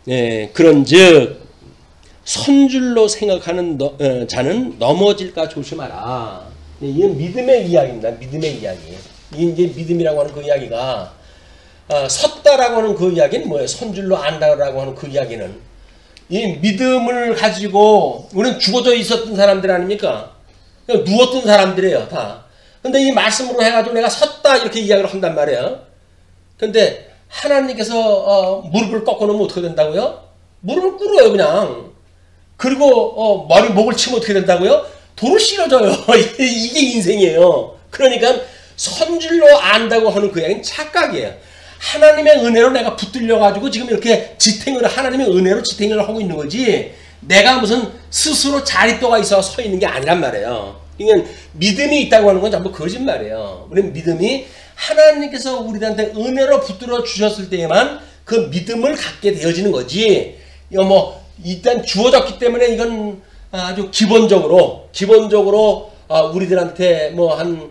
네, 그런즉 선줄로 생각하는 자는 넘어질까 조심하라. 이건 믿음의 이야기입니다. 믿음의 이야기. 이제 믿음이라고 하는 그 이야기가 섰다라고 하는 그 이야기는 뭐예요? 선줄로 안다라고 하는 그 이야기는 이 믿음을 가지고 우리는 죽어져 있었던 사람들 아닙니까? 그냥 누웠던 사람들이에요, 다. 근데 이 말씀으로 해가지고 내가 섰다 이렇게 이야기를 한단 말이에요. 근데 하나님께서 무릎을 꺾어놓으면 어떻게 된다고요? 무릎을 꿇어요 그냥. 그리고 목을 치면 어떻게 된다고요? 돌을 실어줘요. 이게 인생이에요. 그러니까 선줄로 안다고 하는 그 이야기는 착각이에요. 하나님의 은혜로 내가 붙들려가지고 지금 이렇게 하나님의 은혜로 지탱을 하고 있는 거지, 내가 무슨 스스로 자립도가 있어 서 있는 게 아니란 말이에요. 그러니까 믿음이 있다고 하는 건 전부 거짓말이에요. 우리는 믿음이 하나님께서 우리한테 은혜로 붙들어 주셨을 때에만 그 믿음을 갖게 되어지는 거지, 이거 뭐 일단 주어졌기 때문에 이건 아주 기본적으로 우리들한테 뭐 한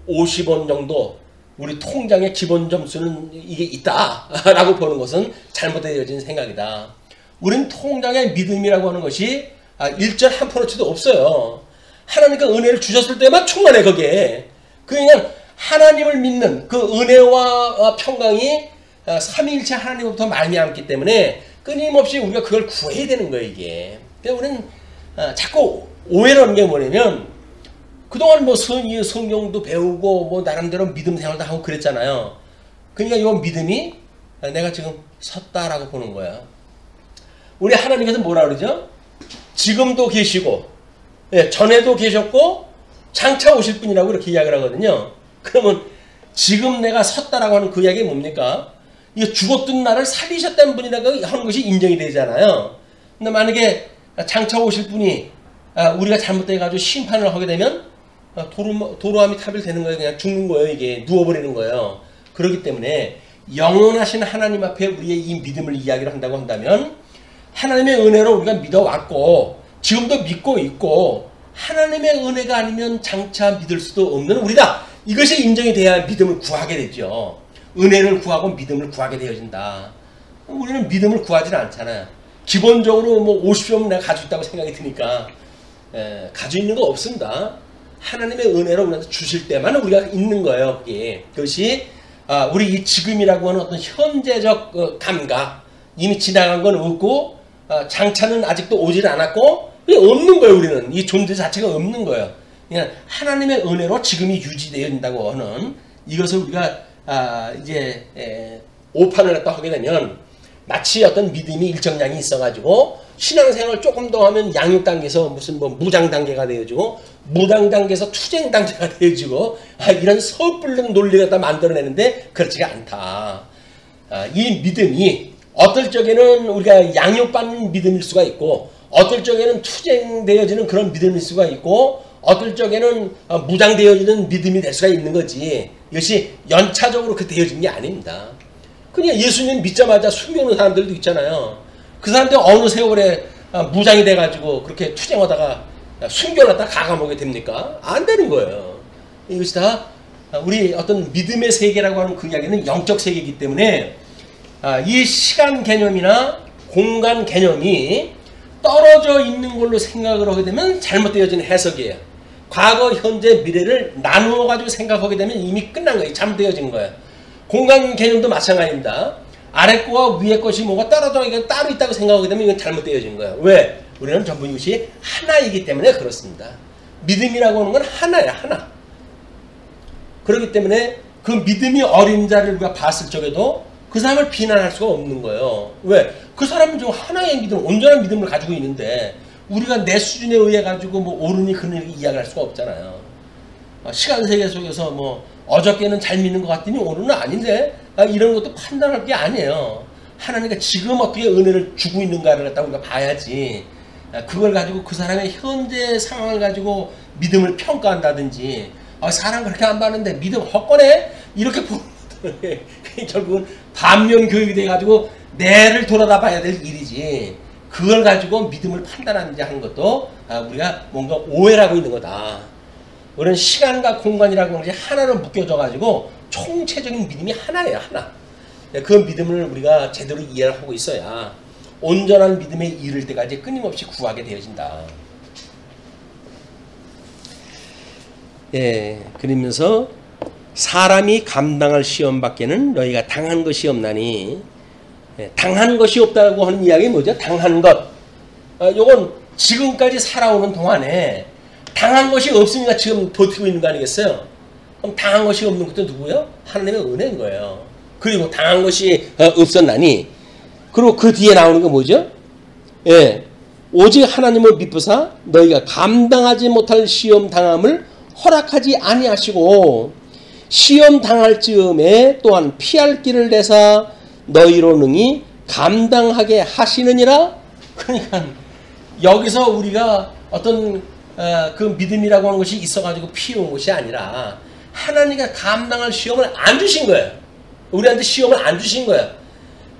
50원 정도 우리 통장의 기본 점수는 이게 있다라고 보는 것은 잘못되어진 생각이다. 우린 통장에 믿음이라고 하는 것이 1절 한 푼어치도 없어요. 하나님께 은혜를 주셨을 때만 충만해 거기에. 그냥 하나님을 믿는 그 은혜와 평강이 삼위일체 하나님으로부터 말미암기 때문에 끊임없이 우리가 그걸 구해야 되는 거예요, 이게. 그래서 우리는 자꾸 오해를 하는 게 뭐냐면, 그동안 뭐 성경도 배우고 뭐 나름대로 믿음 생활도 하고 그랬잖아요. 그러니까 이 믿음이 내가 지금 섰다라고 보는 거야. 우리 하나님께서 뭐라 그러죠? 지금도 계시고, 전에도 계셨고 장차 오실 분이라고 이렇게 이야기를 하거든요. 그러면 지금 내가 섰다라고 하는 그 이야기가 뭡니까? 이거 죽었던 나를 살리셨다는 분이라고 하는 것이 인정이 되잖아요. 근데 만약에 장차 오실 분이 우리가 잘못돼가지고 심판을 하게 되면 도로함이 타별되는 거예요. 그냥 죽는 거예요. 이게 누워버리는 거예요. 그렇기 때문에 영원하신 하나님 앞에 우리의 이 믿음을 이야기를 한다고 한다면, 하나님의 은혜로 우리가 믿어왔고 지금도 믿고 있고 하나님의 은혜가 아니면 장차 믿을 수도 없는 우리다, 이것이 인정이 돼야 믿음을 구하게 되죠. 은혜를 구하고 믿음을 구하게 되어진다. 우리는 믿음을 구하지는 않잖아요. 기본적으로 뭐 50점 내가 가지고 있다고 생각이 드니까 가지고 있는 거 없습니다. 하나님의 은혜로 우리한테 주실 때만 우리가 있는 거예요. 그게. 그것이 우리 이 지금이라고 하는 어떤 현재적 감각, 이미 지나간 건 없고 장차는 아직도 오질 않았고 그냥 없는 거예요. 우리는 이 존재 자체가 없는 거예요. 그냥 하나님의 은혜로 지금이 유지되어진다고 하는 이것을 우리가 이제 오판을 갖다 하게 되면, 마치 어떤 믿음이 일정량이 있어가지고 신앙생활 조금 더 하면 양육 단계에서 무슨 뭐 무장 단계가 되어지고 무당 단계에서 투쟁 단계가 되어지고 이런 섣불른 논리를 갖다 만들어내는데 그렇지가 않다. 이 믿음이 어떨 적에는 우리가 양육받는 믿음일 수가 있고, 어떨 적에는 투쟁되어지는 그런 믿음일 수가 있고, 어떨 적에는 무장되어지는 믿음이 될 수가 있는 거지, 이것이 연차적으로 그 되어진 게 아닙니다. 그냥 예수님 믿자마자 숨겨놓은 사람들도 있잖아요. 그 사람들 어느 세월에 무장이 돼가지고 그렇게 투쟁하다가 숨겨놨다 가감하게 됩니까? 안 되는 거예요. 이것이 다 우리 어떤 믿음의 세계라고 하는 그 이야기는 영적 세계이기 때문에 이 시간 개념이나 공간 개념이 떨어져 있는 걸로 생각을 하게 되면 잘못되어진 해석이에요. 과거, 현재, 미래를 나누어 가지고 생각하게 되면 이미 끝난 거예요. 잘못되어진 거예요. 공간 개념도 마찬가지입니다. 아래 거와 위에 것이 뭐가 떨어져 이건 따로 있다고 생각하게 되면 이건 잘못되어진 거예요. 왜? 우리는 전부 이것이 하나이기 때문에 그렇습니다. 믿음이라고 하는 건 하나야, 하나. 그렇기 때문에 그 믿음이 어린 자를 우리가 봤을 적에도 그 사람을 비난할 수가 없는 거예요. 왜? 그 사람은 좀 하나의 믿음, 온전한 믿음을 가지고 있는데 우리가 내 수준에 의해 가지고 뭐 옳으니 그러니 이야기할 수가 없잖아요. 시간 세계 속에서 뭐 어저께는 잘 믿는 것 같더니 오늘은 아닌데 이런 것도 판단할 게 아니에요. 하나님께 지금 어떻게 은혜를 주고 있는가를 갖다 우리가 봐야지, 그걸 가지고 그 사람의 현재 상황을 가지고 믿음을 평가한다든지 사람 그렇게 안 봤는데 믿음 헛거네? 이렇게 보는 결국은 반면 교육이 돼가지고 내를 돌아다 봐야 될 일이지, 그걸 가지고 믿음을 판단하는지 하는 것도 우리가 뭔가 오해를 하고 있는 거다. 우리는 시간과 공간이라고 하는 것이 하나로 묶여져 가지고 총체적인 믿음이 하나예요, 하나. 그 믿음을 우리가 제대로 이해를 하고 있어야 온전한 믿음에 이를 때까지 끊임없이 구하게 되어진다. 그러면서 사람이 감당할 시험 밖에는 너희가 당한 것이 없나니, 당한 것이 없다고 하는 이야기 뭐죠? 당한 것. 요건 지금까지 살아오는 동안에 당한 것이 없으니까 지금 버티고 있는 거 아니겠어요? 그럼 당한 것이 없는 것도 누구예요? 하나님의 은혜인 거예요. 그리고 당한 것이 없었나니, 그리고 그 뒤에 나오는 거 뭐죠? 오직 하나님을 믿으사 너희가 감당하지 못할 시험 당함을 허락하지 아니하시고 시험 당할 즈음에 또한 피할 길을 내사 너희로 능히 감당하게 하시느니라. 그러니까 여기서 우리가 어떤 그 믿음이라고 하는 것이 있어가지고 피해온 것이 아니라 하나님과 감당할 시험을 안 주신 거예요. 우리한테 시험을 안 주신 거예요.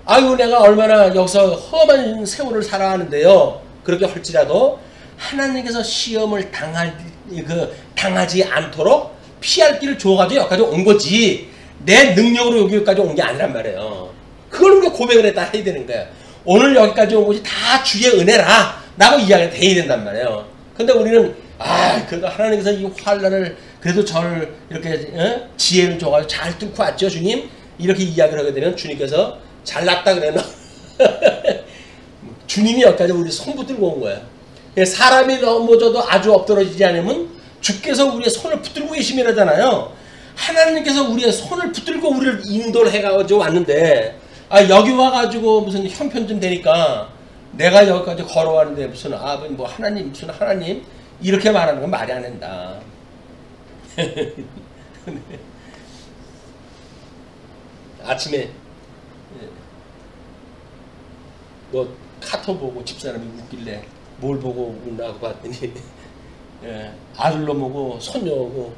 아이고 내가 얼마나 여기서 험한 세월을 살아가는데요. 그렇게 할지라도 하나님께서 시험을 당하지 않도록 피할 길을 줘가지고 여기까지 온 거지 내 능력으로 여기까지 온 게 아니란 말이에요. 그걸 우리가 고백을 했다 해야 되는 거예요. 오늘 여기까지 온 것이 다 주의 은혜라 라고 이야기가 돼야 된단 말이에요. 근데 우리는 그래도 하나님께서 이 환난을 그래도 저를 이렇게 지혜를 줘가지고 잘 뚫고 왔죠 주님? 이렇게 이야기를 하게 되면 주님께서 잘났다 그래나 주님이 여기까지 우리 손 붙들고 온 거예요. 사람이 넘어져도 아주 엎드러지지 않으면 주께서 우리의 손을 붙들고 계시면하잖아요. 하나님께서 우리의 손을 붙들고 우리를 인도를 해가지고 왔는데 여기 와가지고 무슨 형편 좀 되니까 내가 여기까지 걸어왔는데 무슨 뭐 하나님 무슨 하나님 이렇게 말하는 건 말이 안 된다. 아침에 뭐 카톡 보고 집사람이 웃길래 뭘 보고 웃나고 봤더니 아들로 보고 손녀고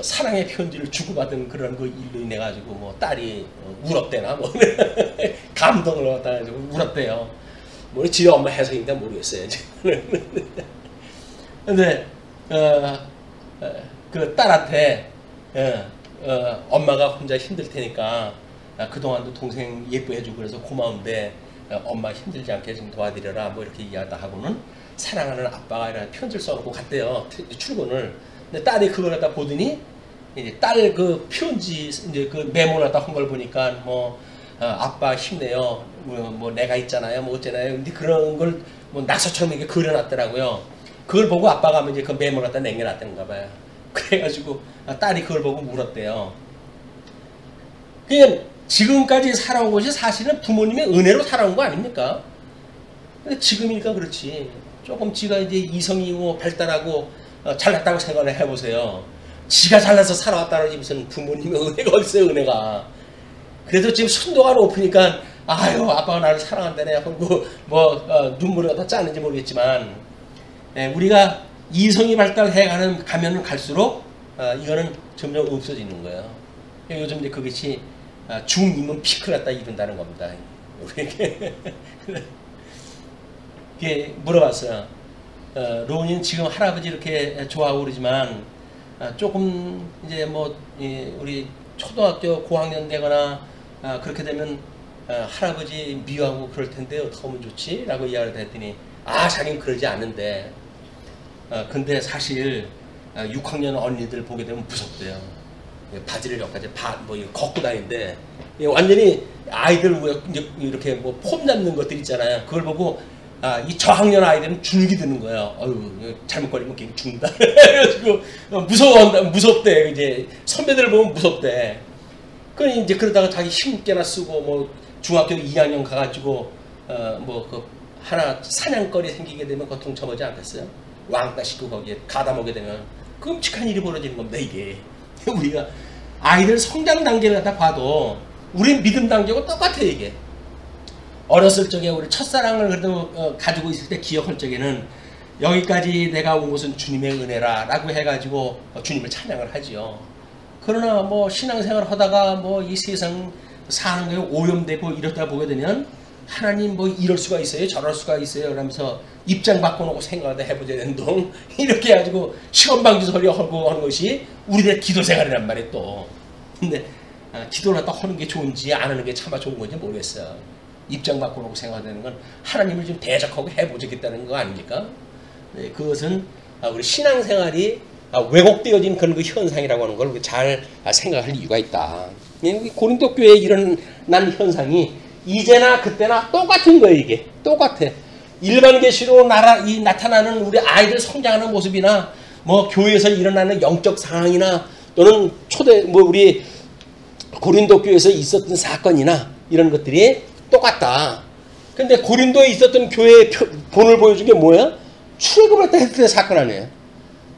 사랑의 편지를 주고받은 그런 그 일로 인해 가지고 뭐 딸이 울었대나 뭐 감동을 받아가지고 울었대요. 뭐 지 엄마 해석인가 모르겠어요. 근데 그 딸한테 엄마가 혼자 힘들 테니까 그동안도 동생 예뻐해주고 그래서 고마운데 엄마 힘들지 않게 좀 도와드려라 뭐 이렇게 이야기하다 하고는 사랑하는 아빠가 이런 편지를 써놓고 갔대요. 출근을. 근데 딸이 그걸 갖다 보더니 이제 딸 그 편지 이제 그 메모를 갖다 한 걸 보니까 뭐 아빠 힘내요. 뭐 내가 있잖아요. 뭐 어쩌나요. 근데 그런 걸 뭐 낙서처럼 이렇게 그려놨더라고요. 그걸 보고 아빠가 이제 그 메모를 갖다 남겨놨던가 봐요. 그래가지고 딸이 그걸 보고 울었대요. 그냥 지금까지 살아온 것이 사실은 부모님의 은혜로 살아온 거 아닙니까? 근데 지금이니까 그렇지. 조금 지가 이제 이성이고 발달하고 잘났다고 생각을 해보세요. 지가 잘나서 살아왔다는 무슨 부모님의 은혜가 어딨어요, 은혜가. 그래도 지금 순도가 높으니까 아유 아빠가 나를 사랑한다네 하고 뭐 눈물을 갖다 짜는지 모르겠지만 우리가 이성이 발달해 가면 갈수록 이거는 점점 없어지는 거예요. 요즘 이제 그것이 중이면 피크를 갖다 이룬다는 겁니다. 이게 물어봤어요. 로운이는 지금 할아버지 이렇게 좋아하고 그러지만 조금 이제 뭐 우리 초등학교 고학년 되거나 그렇게 되면 할아버지 미워하고 그럴 텐데 어떻게 하면 좋지? 라고 이야기를 했더니 자기는 그러지 않는데 근데 사실 6학년 언니들 보게 되면 무섭대요. 바지를 여기까지 뭐 걷고 다니는데 완전히 아이들 이제 이렇게 뭐 폼 잡는 것들 있잖아요. 그걸 보고 이 저학년 아이들은 줄기 드는 거예요. 잘못 걸리면 걔 죽는다. 그래가지고 무섭대. 이제 선배들을 보면 무섭대. 그 이제 그러다가 자기 힘께나 쓰고 뭐 중학교 2학년 가가지고 뭐 그 하나 사냥거리 생기게 되면 고통 쳐보지 않겠어요? 왕따 시키고 거기에 가다 먹게 되면 끔찍한 일이 벌어지는 겁니다. 이게 우리가 아이들 성장 단계를 갖다 봐도 우리 믿음 단계하고 똑같아 이게. 어렸을 적에 우리 첫사랑을 그래도 가지고 있을 때 기억할 적에는 여기까지 내가 온 것은 주님의 은혜라 라고 해가지고 주님을 찬양을 하지요. 그러나 뭐 신앙생활을 하다가 뭐 이 세상 사는 거에 오염되고 이렇다 보게 되면 하나님 뭐 이럴 수가 있어요 저럴 수가 있어요 그러면서 입장 바꿔놓고 생각을 해보자 되는 동 이렇게 해가지고 시험방지 소리 하고 하는 것이 우리들의 기도 생활이란 말이에요 또. 근데 기도를 딱 하는 게 좋은지 안 하는 게 차마 좋은 건지 모르겠어요. 입장 바꿔놓고 생각하는 건 하나님을 좀 대적하고 해보겠다는 거 아닙니까? 네, 그것은 우리 신앙생활이 왜곡되어진 그런 그 현상이라고 하는 걸 잘 생각할 이유가 있다. 고린도 교회에 일어난 현상이 이제나 그때나 똑같은 거예요. 이게 똑같아. 일반 계시로 나타나는 우리 아이들 성장하는 모습이나 뭐 교회에서 일어나는 영적 상황이나 또는 우리 고린도 교회에서 있었던 사건이나 이런 것들이 똑같다. 근데 고린도에 있었던 교회의 본을 보여준 게 뭐야? 출애굽을 했을 때 사건 아니에요.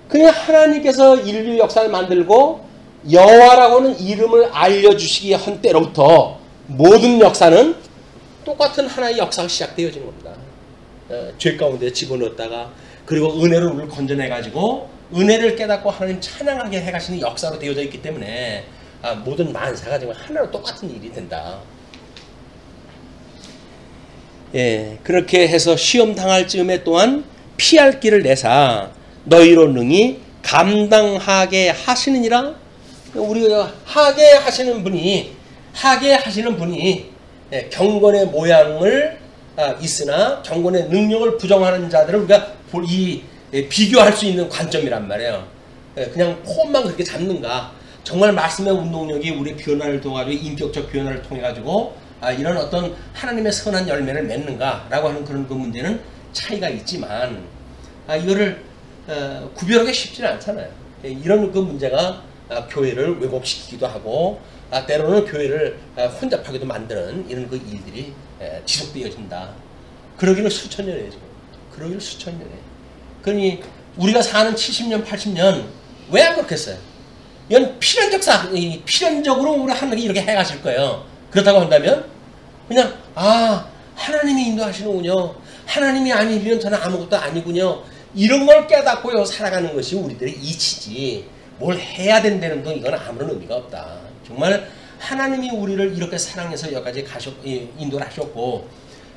그냥 하나님께서 인류 역사를 만들고 여호와라고는 이름을 알려주시기 한 때로부터 모든 역사는 똑같은 하나의 역사가 시작되어지는 겁니다. 죄 가운데 집어넣었다가 그리고 은혜로 우리를 건져내가지고 은혜를 깨닫고 하나님 찬양하게 해가시는 역사로 되어져 있기 때문에 모든 만사가 정말 하나로 똑같은 일이 된다. 예, 그렇게 해서 시험 당할 즈음에 또한 피할 길을 내사 너희로 능히 감당하게 하시느니라. 우리가 하게 하시는 분이 경건의 모양을 있으나 경건의 능력을 부정하는 자들을 우리가 비교할 수 있는 관점이란 말이에요. 그냥 폼만 그렇게 잡는가? 정말 말씀의 운동력이 우리 변화를 통해가지고 인격적 변화를 통해가지고 이런 어떤 하나님의 선한 열매를 맺는가라고 하는 그런 그 문제는 차이가 있지만 이거를 구별하기 쉽지는 않잖아요. 이런 그 문제가 교회를 왜곡시키기도 하고 때로는 교회를 혼잡하게도 만드는 이런 그 일들이 지속되어진다. 그러기는 수천 년이에요. 지금. 그러기는 수천 년이에요. 그러니 우리가 사는 70년, 80년 왜 안 그렇겠어요? 이건 필연적으로 우리 하나님이 이렇게 해가실 거예요. 그렇다고 한다면 그냥 하나님이 인도하시는군요. 하나님이 아니면 저는 아무것도 아니군요. 이런 걸 깨닫고 살아가는 것이 우리들의 이치지 뭘 해야 된다는 건 이건 아무런 의미가 없다. 정말 하나님이 우리를 이렇게 사랑해서 여기까지 인도를 하셨고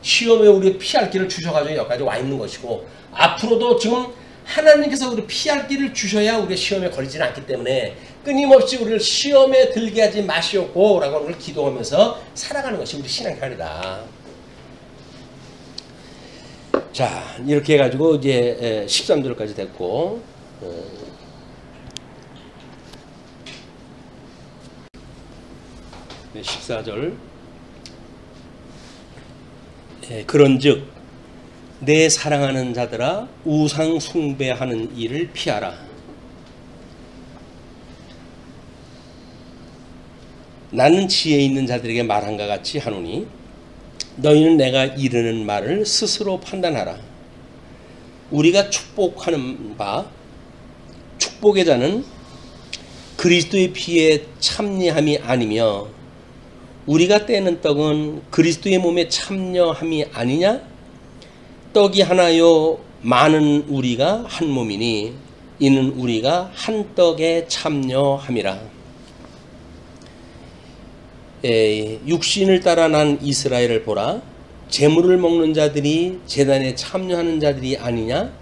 시험에 우리 피할 길을 주셔가지고 여기까지 와 있는 것이고 앞으로도 지금 하나님께서 우리 피할 길을 주셔야 우리가 시험에 걸리지는 않기 때문에 끊임없이 우리를 시험에 들게 하지 마시옵고 라고 오늘 기도하면서 살아가는 것이 우리 신앙생활이다. 자, 이렇게 해가지고 이제 13절까지 됐고 14절 그런즉 내 사랑하는 자들아 우상 숭배하는 일을 피하라. 나는 지혜 있는 자들에게 말한가 같이 하노니 너희는 내가 이르는 말을 스스로 판단하라. 우리가 축복하는 바 축복의 자는 그리스도의 피에 참여함이 아니며 우리가 떼는 떡은 그리스도의 몸에 참여함이 아니냐? 떡이 하나요 많은 우리가 한 몸이니 이는 우리가 한 떡에 참여함이라. 육신을 따라 난 이스라엘을 보라. 제물을 먹는 자들이 제단에 참여하는 자들이 아니냐?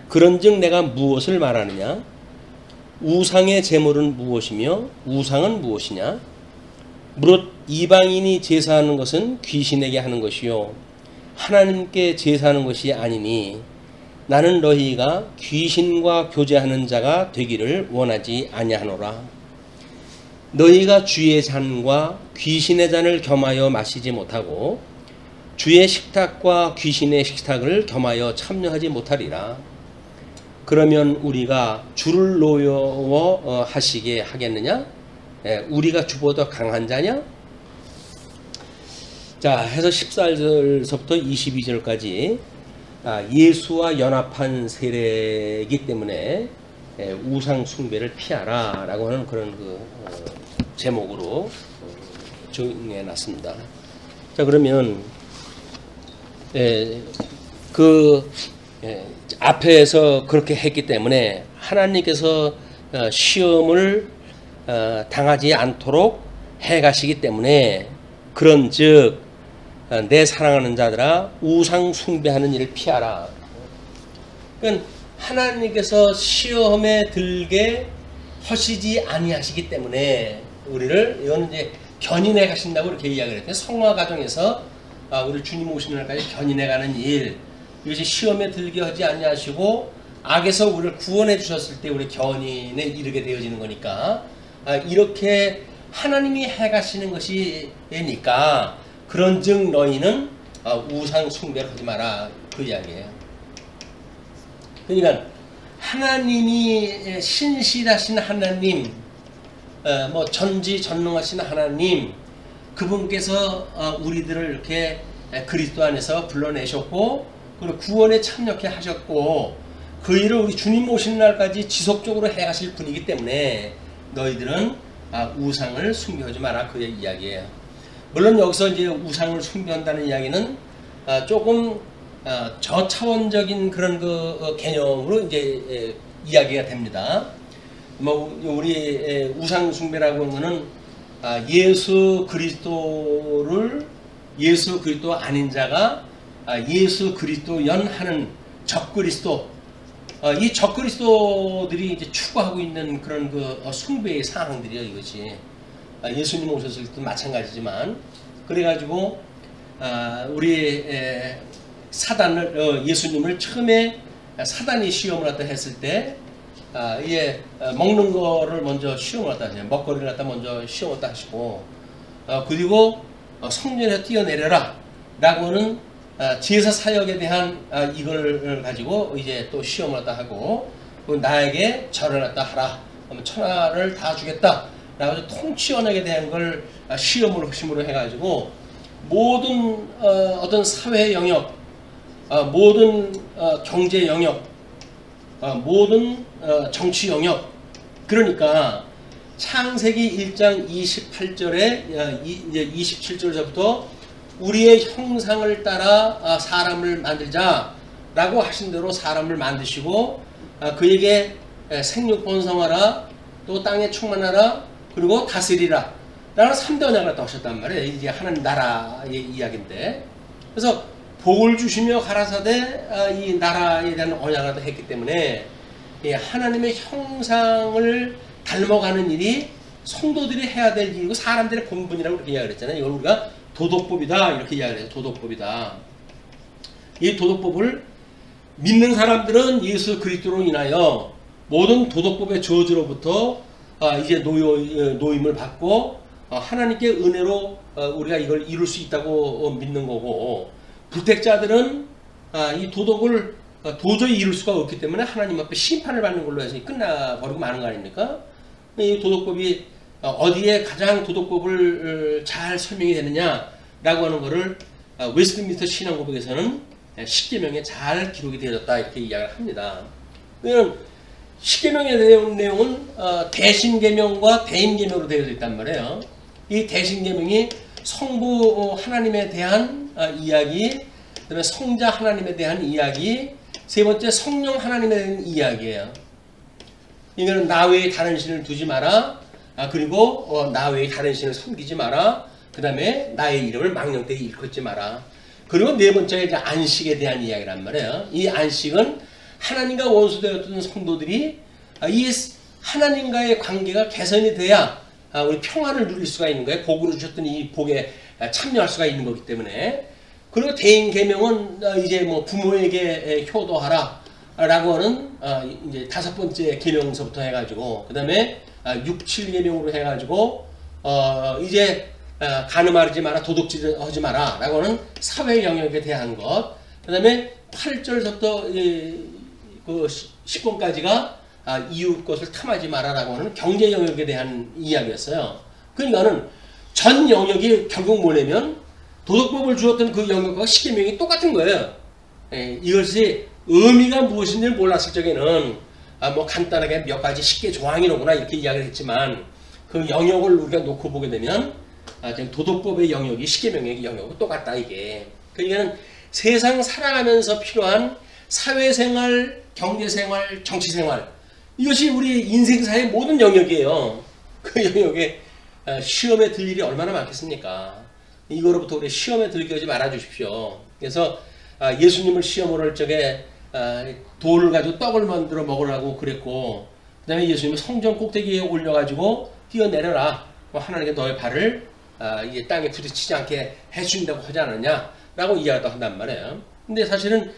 그런즉 내가 무엇을 말하느냐? 우상의 제물은 무엇이며 우상은 무엇이냐? 무릇 이방인이 제사하는 것은 귀신에게 하는 것이요 하나님께 제사하는 것이 아니니 나는 너희가 귀신과 교제하는 자가 되기를 원하지 아니하노라. 너희가 주의 잔과 귀신의 잔을 겸하여 마시지 못하고 주의 식탁과 귀신의 식탁을 겸하여 참여하지 못하리라. 그러면 우리가 주를 노여워 하시게 하겠느냐? 우리가 주보다 강한 자냐? 자, 해서 14절서부터 22절까지 예수와 연합한 세례이기 때문에 우상 숭배를 피하라 라고 하는 그런 그 제목으로 정해 놨습니다. 자, 그러면 앞에서 그렇게 했기 때문에 하나님께서 시험을 당하지 않도록 해가시기 때문에 그런즉 내 사랑하는 자들아 우상 숭배하는 일을 피하라. 그러니까 하나님께서 시험에 들게 하시지 아니하시기 때문에 우리를 이건 이제 견인해 가신다고 이렇게 이야기를 했어요. 성화 과정에서 우리 주님 오시는 날까지 견인해 가는 일, 이것이 시험에 들게 하지 아니하시고 악에서 우리를 구원해 주셨을 때 우리 견인에 이르게 되어지는 거니까 이렇게 하나님이 해 가시는 것이니까 그런즉 너희는 우상 숭배를 하지 마라 그 이야기예요. 그러니까 하나님이 신실하신 하나님, 전지전능하신 하나님, 그분께서 우리들을 이렇게 그리스도 안에서 불러내셨고 그리고 구원에 참여케 하셨고 그 일을 우리 주님 오시는 날까지 지속적으로 해가실 분이기 때문에 너희들은 우상을 숭배하지 마라. 그의 이야기예요. 물론 여기서 이제 우상을 숭배한다는 이야기는 조금 저차원적인 그런 그 개념으로 이제 이야기가 됩니다. 뭐 우리 우상 숭배라고 하는 거는 예수 그리스도 아닌 자가 예수 그리스도연 하는 적그리스도, 이 적그리스도들이 이제 추구하고 있는 그런 그 숭배의 사항들이요, 이것이. 예수님 오셨을 때도 마찬가지지만, 그래가지고 우리 사단을 예수님을 처음에 사단이 시험을 갖다 했을 때 이게 먹는 거를 먼저 시험을 갖다 하세요. 먹거리를 갖다 먼저 시험을 갖다 하시고, 그리고 성전에 뛰어내려라 라고는 제사 사역에 대한 이걸 가지고 이제 또 시험을 갖다 하고, 나에게 절을 갖다 하라, 그러면 천하를 다 주겠다 라고 통치 언약에 대한 걸 시험으로 핵심으로 해가지고 모든 어떤 사회 영역, 모든 경제 영역, 모든 정치 영역, 그러니까 창세기 1장 28절에 이제 27절부터 우리의 형상을 따라 사람을 만들자 라고 하신 대로 사람을 만드시고, 그에게 생육 번성하라, 또 땅에 충만하라, 그리고 다스리라 라는 3대 언약을 또 하셨단 말이에요. 이제 하나님 나라의 이야기인데, 그래서 복을 주시며 가라사대 이 나라에 대한 언약을 했기 때문에 하나님의 형상을 닮아가는 일이 성도들이 해야 될 일이고 사람들의 본분이라고 그렇게 이야기를 했잖아요. 이걸 우리가 도덕법이다 이렇게 이야기를 해요. 도덕법이다. 이 도덕법을 믿는 사람들은 예수 그리스도로 인하여 모든 도덕법의 저주로부터 이제 노임을 받고 하나님께 은혜로 우리가 이걸 이룰 수 있다고 믿는 거고, 불택자들은 이 도덕을 도저히 이룰 수가 없기 때문에 하나님 앞에 심판을 받는 걸로 해서 끝나버리고 마는 거 아닙니까? 이 도덕법이 어디에 가장 도덕법을 잘 설명이 되느냐라고 하는 거를 웨스트민스터 신앙고백에서는 10계명에 잘 기록이 되어졌다 이렇게 이야기를 합니다. 십계명의 내용은 대신계명과 대인계명으로 되어져 있단 말이에요. 이 대신계명이 성부 하나님에 대한 이야기, 그다음에 성자 하나님에 대한 이야기, 세 번째 성령 하나님에 대한 이야기예요. 이거는 나 외에 다른 신을 두지 마라, 그리고 나 외에 다른 신을 섬기지 마라, 그 다음에 나의 이름을 망령되이 일컫지 마라. 그리고 네 번째가 이제 안식에 대한 이야기란 말이에요. 이 안식은 하나님과 원수되었던 성도들이 이 하나님과의 관계가 개선이 돼야 우리 평안을 누릴 수가 있는 거예요. 복으로 주셨던 이 복에 참여할 수가 있는 거기 때문에. 그리고 대인 계명은 이제 뭐 부모에게 효도하라 라고 하는 이제 5번째 계명서부터 해가지고, 그 다음에 6, 7계명으로 해가지고 이제 간음하지 마라, 도둑질하지 마라 라고 하는 사회 영역에 대한 것, 그 다음에 8절부터 그 10번까지가 이웃 것을 탐하지 마라라고 하는 경제 영역에 대한 이야기였어요. 그러니까는 전 영역이 결국 뭐냐면 도덕법을 주었던 그 영역과 십계명이 똑같은 거예요. 이것이 의미가 무엇인지를 몰랐을 적에는 뭐 간단하게 몇 가지 쉽게 조항이로구나 이렇게 이야기를 했지만, 그 영역을 우리가 놓고 보게 되면 도덕법의 영역이 십계명의 영역과 똑같다 이게. 그러니까 세상 살아가면서 필요한 사회생활, 경제생활, 정치생활, 이것이 우리 인생사의 모든 영역이에요. 그 영역에 시험에 들 일이 얼마나 많겠습니까? 이거로부터 우리 시험에 들게 하지 말아 주십시오. 그래서 예수님을 시험을 할 적에 돌을 가지고 떡을 만들어 먹으라고 그랬고, 그 다음에 예수님을 성전 꼭대기에 올려가지고 뛰어내려라, 하나님께 너의 발을 이제 땅에 부딪히지 않게 해준다고 하지 않았냐 라고 이야기도 한단 말이에요. 근데 사실은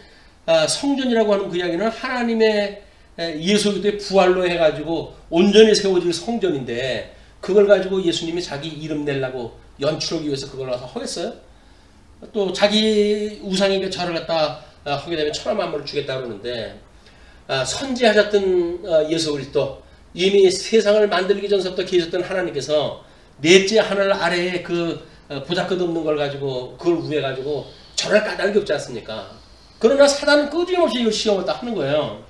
성전이라고 하는 그 이야기는 하나님의 예수 그리스도의 부활로 해가지고 온전히 세워질 성전인데, 그걸 가지고 예수님이 자기 이름 내려고 연출하기 위해서 그걸 와서 하겠어요? 또 자기 우상에게 절을 갖다 하게 되면 천하만물을 주겠다 그러는데, 선지하셨던 예수 그리스도, 이미 세상을 만들기 전서부터 계셨던 하나님께서 넷째 하늘 아래에 그 보잘것없는 걸 가지고 그걸 우해가지고 절을 까닭이 없지 않습니까? 그러나 사단은 끊임없이 이걸 시험을 다 하는 거예요.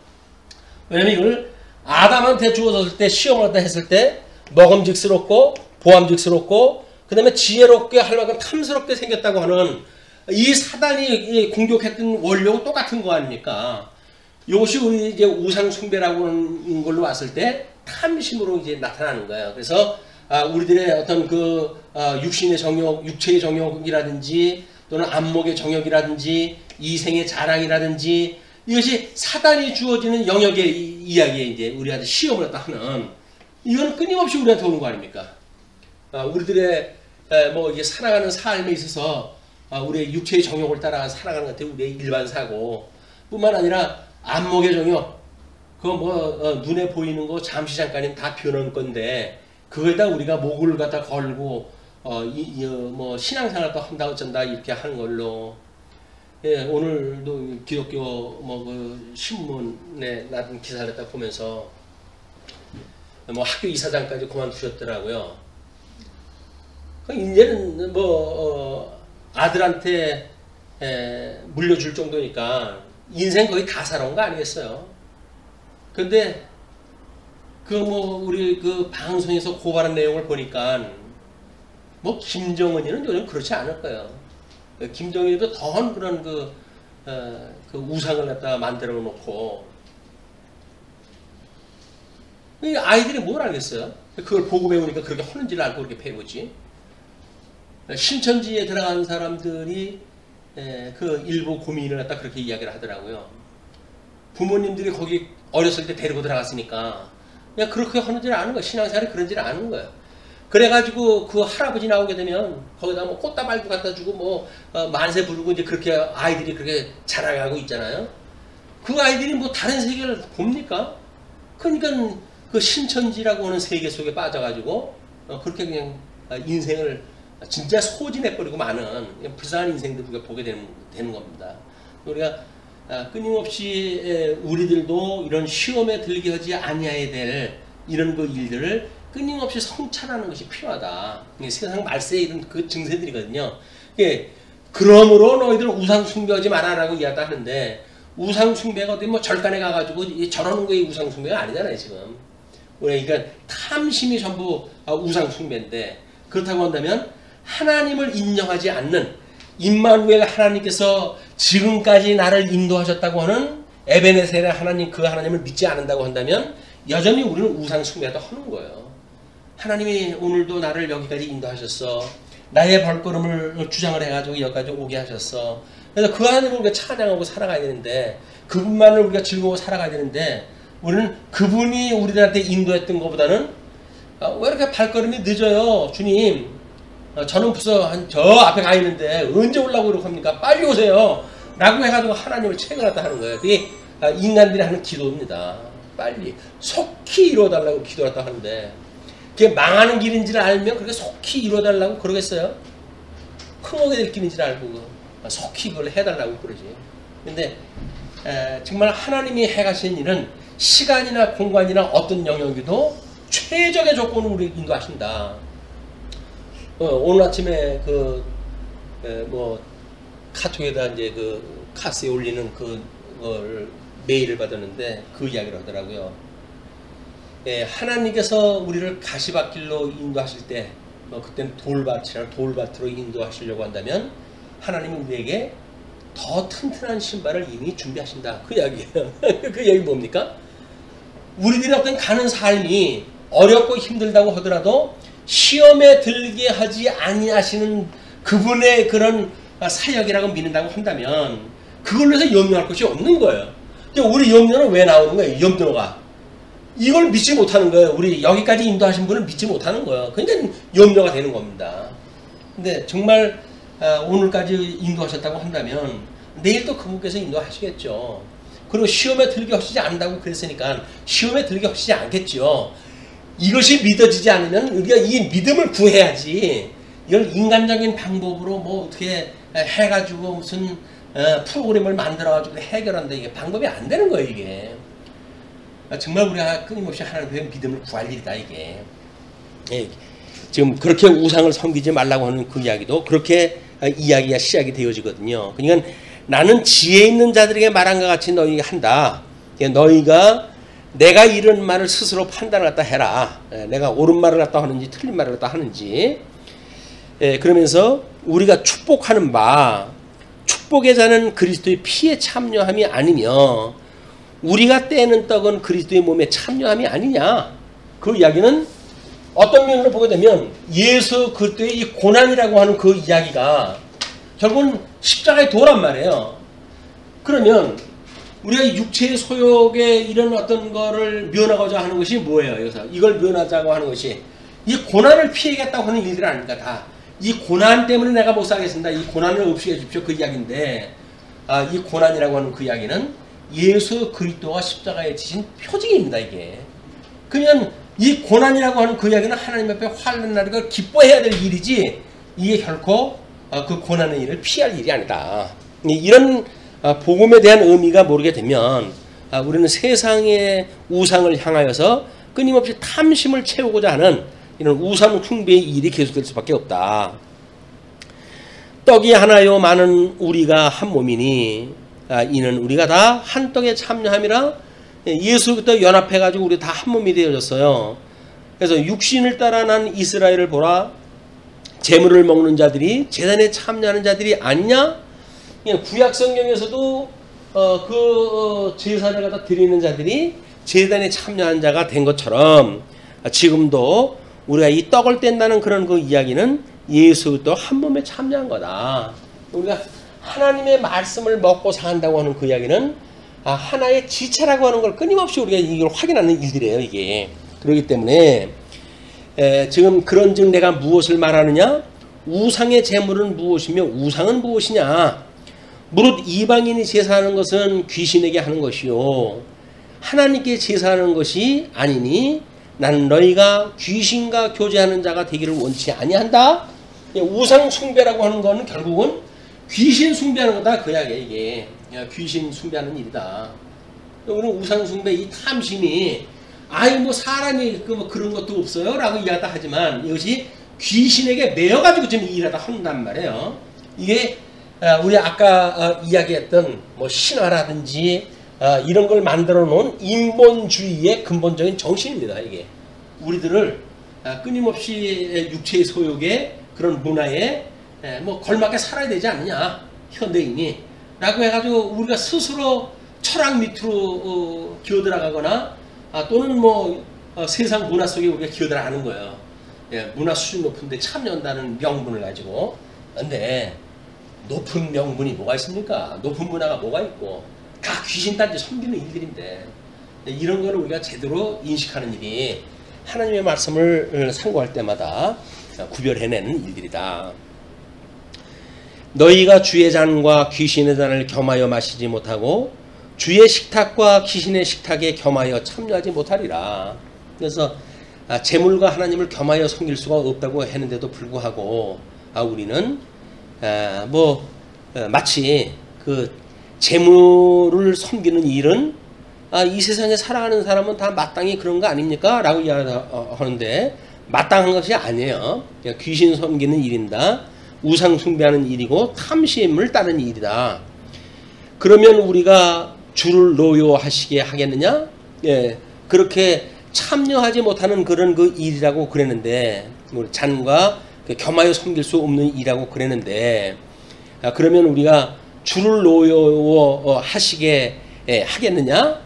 왜냐면 이걸 아담한테 주어졌을 때, 시험을 다 했을 때 먹음직스럽고 보암직스럽고 그 다음에 지혜롭게 할 만큼 탐스럽게 생겼다고 하는 이 사단이 공격했던 원료가 똑같은 거 아닙니까? 이것이 우리 이제 우상 숭배라고 하는 걸로 왔을 때 탐심으로 이제 나타나는 거예요. 그래서 우리들의 어떤 그 육신의 정욕, 육체의 정욕이라든지 또는 안목의 정욕이라든지 이생의 자랑이라든지 이것이 사단이 주어지는 영역의 이야기에 이제 우리한테 시험을 갖다 하는 이건 끊임없이 우리한테 오는 거 아닙니까? 우리들의 뭐 이게 살아가는 삶에 있어서 우리의 육체의 정욕을 따라 살아가는 것 같아 우리의 일반 사고 뿐만 아니라 안목의 정욕 그거 뭐 눈에 보이는 거 잠시 잠깐이면 다 변한 건데 그거에다 우리가 목을 갖다 걸고 뭐 신앙생활 또 한다 어쩐다 이렇게 하는 걸로 예, 오늘도 기독교 뭐 그 신문에 나쁜 기사를 갖다 보면서 뭐 학교 이사장까지 그만두셨더라고요. 이제는 뭐 아들한테 물려줄 정도니까 인생 거의 다 살아온 거 아니겠어요? 근데 그 뭐 우리 그 방송에서 고발한 내용을 보니까 뭐 김정은이는 요즘 그렇지 않을 거예요. 김정은이도 더한 그런 그 우상을 갖다 만들어 놓고 아이들이 뭘 알겠어요? 그걸 보고 배우니까 그렇게 하는지를 알고 그렇게 배우지. 신천지에 들어간 사람들이 그 일부 고민을 갖다 그렇게 이야기를 하더라고요. 부모님들이 거기 어렸을 때 데리고 들어갔으니까 그냥 그렇게 하는지를 아는 거예요. 신앙생활이 그런지를 아는 거예요. 그래가지고 그 할아버지 나오게 되면 거기다 뭐 꽃다발도 갖다 주고 뭐 만세 부르고 이제 그렇게 아이들이 그렇게 자라가고 있잖아요. 그 아이들이 뭐 다른 세계를 봅니까? 그러니까 그 신천지라고 하는 세계 속에 빠져가지고 그렇게 그냥 인생을 진짜 소진해버리고 많은 불쌍한 인생들 우리가 보게 되는 겁니다. 우리가 끊임없이 우리들도 이런 시험에 들게 하지 아니해야 될 이런 그 일들을 끊임없이 성찰하는 것이 필요하다. 세상 말세에 이런 그 증세들이거든요. 그러므로 너희들 우상 숭배하지 말아라고 이야기하는데 우상 숭배가 어디 뭐 절간에 가가지고 저러는 거에 우상 숭배가 아니잖아요 지금. 그러니까 탐심이 전부 우상 숭배인데 그렇다고 한다면 하나님을 인정하지 않는 임마누엘 하나님께서 지금까지 나를 인도하셨다고 하는 에베네셀의 하나님 그 하나님을 믿지 않는다고 한다면 여전히 우리는 우상 숭배도 하는 거예요. 하나님이 오늘도 나를 여기까지 인도하셨어. 나의 발걸음을 주장을 해가지고 여기까지 오게 하셨어. 그래서 그 하나님을 우리가 찬양하고 살아가야 되는데 그분만을 우리가 즐거워 살아가야 되는데 우리는 그분이 우리들한테 인도했던 것보다는 왜 이렇게 발걸음이 늦어요 주님. 저는 벌써 저 앞에 가 있는데 언제 오려고 그러고 합니까? 빨리 오세요. 라고 해가지고 하나님을 채근하다 하는 거예요. 그게 인간들이 하는 기도입니다. 빨리 속히 이루어달라고 기도했다 하는데 그게 망하는 길인지를 알면 그렇게 속히 이루어달라고 그러겠어요? 흥하게 될 길인지를 알고 속히 그걸 해달라고 그러지. 근데 정말 하나님이 해가신 일은 시간이나 공간이나 어떤 영역에도 최적의 조건을 우리 인도하신다. 오늘 아침에 뭐 카톡에다 이제 그 카스에 올리는 그걸 메일을 받았는데 그 이야기를 하더라고요. 하나님께서 우리를 가시밭길로 인도하실 때 그때는 돌밭으로 인도하시려고 한다면 하나님은 우리에게 더 튼튼한 신발을 이미 준비하신다. 그 이야기예요. 그 이야기 뭡니까? 우리들이 어떤 가는 삶이 어렵고 힘들다고 하더라도 시험에 들게 하지 아니하시는 그분의 그런 사역이라고 믿는다고 한다면 그걸로 해서 염려할 것이 없는 거예요. 우리 염려는 왜 나오는 거예요? 염려가. 이걸 믿지 못하는 거예요. 우리 여기까지 인도하신 분을 믿지 못하는 거예요. 그러니까 염려가 되는 겁니다. 근데 정말 오늘까지 인도하셨다고 한다면 내일 또 그분께서 인도하시겠죠. 그리고 시험에 들게 하시지 않는다고 그랬으니까 시험에 들게 하시지 않겠죠. 이것이 믿어지지 않으면 우리가 이 믿음을 구해야지 이걸 인간적인 방법으로 뭐 어떻게 해가지고 무슨 프로그램을 만들어가지고 해결한다. 이게 방법이 안 되는 거예요 이게. 정말 우리가 끊임없이 하나님의 믿음을 구할 일이다 이게. 지금 그렇게 우상을 섬기지 말라고 하는 그 이야기도 그렇게 이야기가 시작이 되어지거든요. 그러니까 나는 지혜 있는 자들에게 말한 것 같이 너희가 한다. 너희가 내가 이런 말을 스스로 판단을 갖다 해라. 내가 옳은 말을 갖다 하는지 틀린 말을 갖다 하는지. 그러면서 우리가 축복하는 바 축복의 자는 그리스도의 피에 참여함이 아니며 우리가 떼는 떡은 그리스도의 몸에 참여함이 아니냐. 그 이야기는 어떤 면으로 보게 되면 예수 그리스도의 이 고난이라고 하는 그 이야기가 결국은 십자가의 도란 말이에요. 그러면 우리가 육체의 소욕에 이런 어떤 거를 면하고자 하는 것이 뭐예요? 여기서 이걸 면하자고 하는 것이 이 고난을 피해야겠다고 하는 일들 아닙니까? 다. 이 고난 때문에 내가 못 살겠습니다. 이 고난을 없이 해주십시오. 그 이야기인데 이 고난이라고 하는 그 이야기는 예수 그리스도가 십자가에 지신 표징입니다. 이게. 그러면 이 고난이라고 하는 그 이야기는 하나님 앞에 화를 나리가 기뻐해야 될 일이지 이게 결코 그 고난의 일을 피할 일이 아니다. 이런 복음에 대한 의미가 모르게 되면 우리는 세상의 우상을 향하여서 끊임없이 탐심을 채우고자 하는 이런 우상 숭배의 일이 계속될 수밖에 없다. 떡이 하나요 많은 우리가 한 몸이니 이는 우리가 다 한 떡에 참여함이라. 예수부터 연합해가지고 우리 다 한 몸이 되어졌어요. 그래서 육신을 따라 난 이스라엘을 보라. 제물을 먹는 자들이 제단에 참여하는 자들이 아니냐? 구약 성경에서도 제사를 갖다 드리는 자들이 제단에 참여한 자가 된 것처럼 지금도 우리가 이 떡을 뗀다는 그런 그 이야기는 예수도 한 몸에 참여한 거다. 우리가 하나님의 말씀을 먹고 산다고 하는 그 이야기는 하나의 지체라고 하는 걸 끊임없이 우리가 이걸 확인하는 일들이에요. 이게. 그렇기 때문에 지금 그런즉 내가 무엇을 말하느냐? 우상의 제물은 무엇이며 우상은 무엇이냐? 무릇 이방인이 제사하는 것은 귀신에게 하는 것이요 하나님께 제사하는 것이 아니니 나는 너희가 귀신과 교제하는 자가 되기를 원치 아니한다. 우상 숭배라고 하는 거는 결국은 귀신 숭배하는 거다. 그 이야기야 이게. 귀신 숭배하는 일이다. 우리는 우상 숭배 이 탐심이 뭐 사람이 뭐 그런 것도 없어요 라고 이야기하다 하지만 이것이 귀신에게 매여가지고 지금 일하다 한단 말이에요. 이게 우리 아까 이야기했던 뭐 신화라든지 이런 걸 만들어 놓은 인본주의의 근본적인 정신입니다. 이게 우리들을 끊임없이 육체의 소욕에 그런 문화에 뭐 걸맞게 살아야 되지 않느냐 현대인이 라고 해가지고 우리가 스스로 철학 밑으로 기어들어가거나 또는 뭐 세상 문화 속에 우리가 기어들어가는 거예요. 문화 수준 높은데 참여한다는 명분을 가지고. 근데 높은 명분이 뭐가 있습니까? 높은 문화가 뭐가 있고 다 귀신단지 섬기는 일들인데 이런 거를 우리가 제대로 인식하는 일이 하나님의 말씀을 상고할 때마다 구별해내는 일들이다. 너희가 주의 잔과 귀신의 잔을 겸하여 마시지 못하고 주의 식탁과 귀신의 식탁에 겸하여 참여하지 못하리라. 그래서 재물과 하나님을 겸하여 섬길 수가 없다고 했는데도 불구하고 우리는 마치 그 재물을 섬기는 일은 이 세상에 살아가는 사람은 다 마땅히 그런 거 아닙니까? 라고 이야기하는데 마땅한 것이 아니에요. 귀신 섬기는 일입니다. 우상 숭배하는 일이고 탐심을 따르는 일이다. 그러면 우리가 주를 노여하시게 하겠느냐? 그렇게 참여하지 못하는 그런 그 일이라고 그랬는데 잔과 겸하여 섬길 수 없는 일이라고 그랬는데 그러면 우리가 주를 노여하시게 하겠느냐?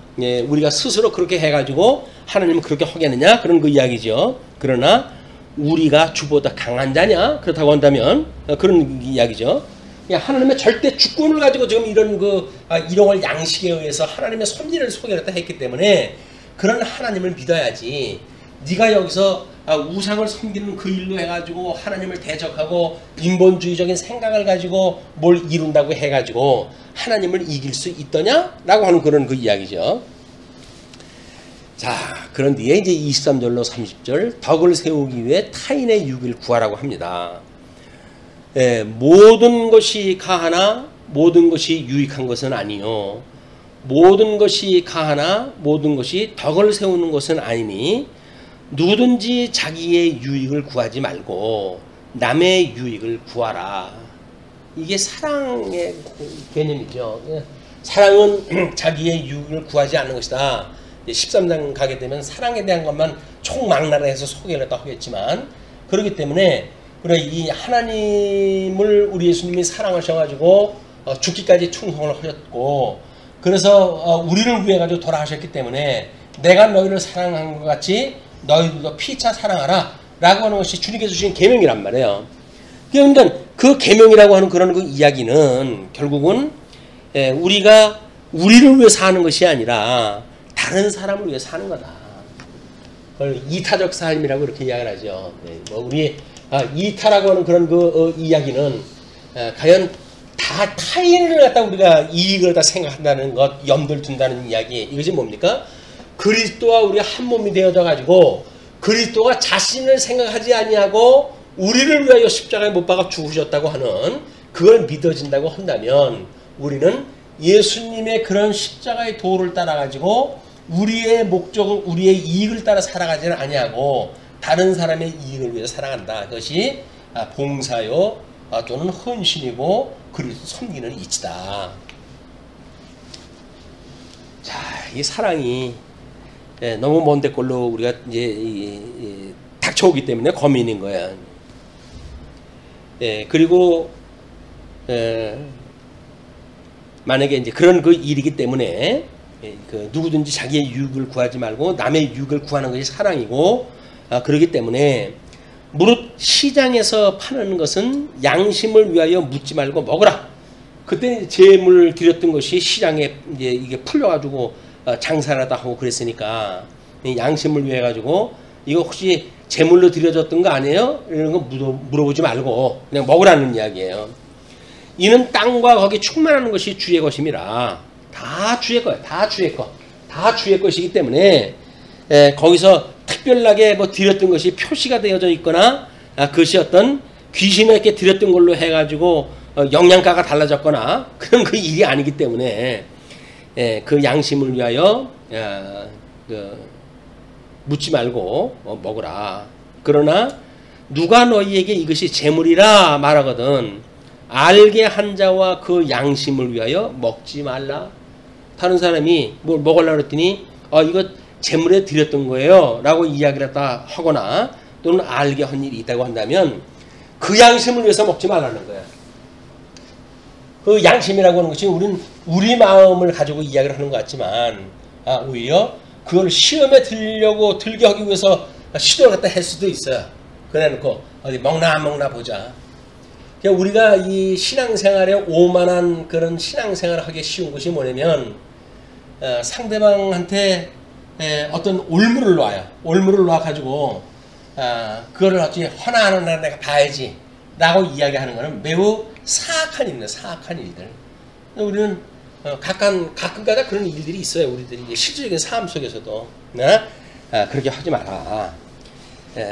우리가 스스로 그렇게 해가지고 하나님은 그렇게 하겠느냐? 그런 그 이야기죠. 그러나 우리가 주보다 강한 자냐? 그렇다고 한다면 그런 이야기죠. 하나님의 절대 주권을 가지고 지금 이런 일용할 양식에 의해서 하나님의 섭리를 소개했다 했기 때문에 그런 하나님을 믿어야지. 네가 여기서 우상을 섬기는 그 일로 해가지고 하나님을 대적하고 인본주의적인 생각을 가지고 뭘 이룬다고 해가지고 하나님을 이길 수 있더냐? 라고 하는 그런 그 이야기죠. 자, 그런 뒤에 이제 23절로 30절 덕을 세우기 위해 타인의 유익을 구하라고 합니다. 모든 것이 가하나 모든 것이 유익한 것은 아니요 모든 것이 가하나 모든 것이 덕을 세우는 것은 아니니 누구든지 자기의 유익을 구하지 말고 남의 유익을 구하라. 이게 사랑의 개념이죠. 사랑은 자기의 유익을 구하지 않는 것이다. 13장 가게 되면 사랑에 대한 것만 총망라해서 소개를 하겠지만 그렇기 때문에 그래 이 하나님을 우리 예수님이 사랑하셔가지고 죽기까지 충성을 하셨고 그래서 우리를 위해 가지고 돌아가셨기 때문에 내가 너희를 사랑한 것 같이 너희들도 피차 사랑하라 라고 하는 것이 주님께서 주신 계명이란 말이에요. 그러니까 그 계명이라고 하는 그런 그 이야기는 결국은 우리가 우리를 위해 사는 것이 아니라 다른 사람을 위해 사는 거다. 그걸 이타적 삶이라고 이렇게 이야기를 하죠. 뭐 우리 이타라고 하는 그런 그 이야기는 과연 다 타인을 갖다 우리가 이익을 다 생각한다는 것, 염두를 둔다는 이야기. 이것이 뭡니까? 그리스도와 우리가 한 몸이 되어져 가지고 그리스도가 자신을 생각하지 아니하고 우리를 위하여 십자가에 못 박아 죽으셨다고 하는 그걸 믿어진다고 한다면 우리는 예수님의 그런 십자가의 도를 따라 가지고 우리의 목적을 우리의 이익을 따라 살아가지는 아니하고 다른 사람의 이익을 위해서 살아간다. 그것이 봉사요 또는 헌신이고 그리스도 섬기는 이치다. 자, 이 사랑이 너무 먼데 걸로 우리가 이제 닥쳐오기 때문에 고민인 거야. 그리고 만약에 이제 그런 그 일이기 때문에 그 누구든지 자기의 유익을 구하지 말고 남의 유익을 구하는 것이 사랑이고 그렇기 때문에 무릇 시장에서 파는 것은 양심을 위하여 묻지 말고 먹으라. 그때 재물을 드렸던 것이 시장에 이제 이게 풀려가지고 장사를 하다 하고 그랬으니까 양심을 위해 가지고 이거 혹시 재물로 드려졌던 거 아니에요? 이런 거 물어보지 말고 그냥 먹으라는 이야기예요. 이는 땅과 거기 충만하는 것이 주의 것임이라. 다 주의 거예요. 다 주의 것. 다 주의 것이기 때문에 거기서 특별하게 뭐 드렸던 것이 표시가 되어져 있거나 그것이 어떤 귀신에게 드렸던 걸로 해가지고 영양가가 달라졌거나 그런 그 일이 아니기 때문에 그 양심을 위하여 묻지 말고 먹으라. 그러나 누가 너희에게 이것이 재물이라 말하거든 알게 한 자와 그 양심을 위하여 먹지 말라. 다른 사람이 뭘 먹으려고 그랬더니 이거 재물에 드렸던 거예요 라고 이야기를 다 하거나 또는 알게 한 일이 있다고 한다면 그 양심을 위해서 먹지 말라는 거야. 그 양심이라고 하는 것이 우리 마음을 가지고 이야기를 하는 것 같지만 오히려 그걸 시험에 들게 하기 위해서 시도를 갖다 할 수도 있어요. 그래놓고 어디 먹나 안 먹나 보자. 그러니까 우리가 이 신앙생활에 오만한 그런 신앙생활을 하기 쉬운 것이 뭐냐면 상대방한테 어떤 올무를 놔요. 올무를 놔가지고 그거를 어찌 허나하는 날 내가 봐야지 라고 이야기하는 것은 매우 사악한 일입니다. 사악한 일들. 우리는 가끔가다 그런 일들이 있어요. 우리들이 이제 실질적인 삶 속에서도 그렇게 하지 마라.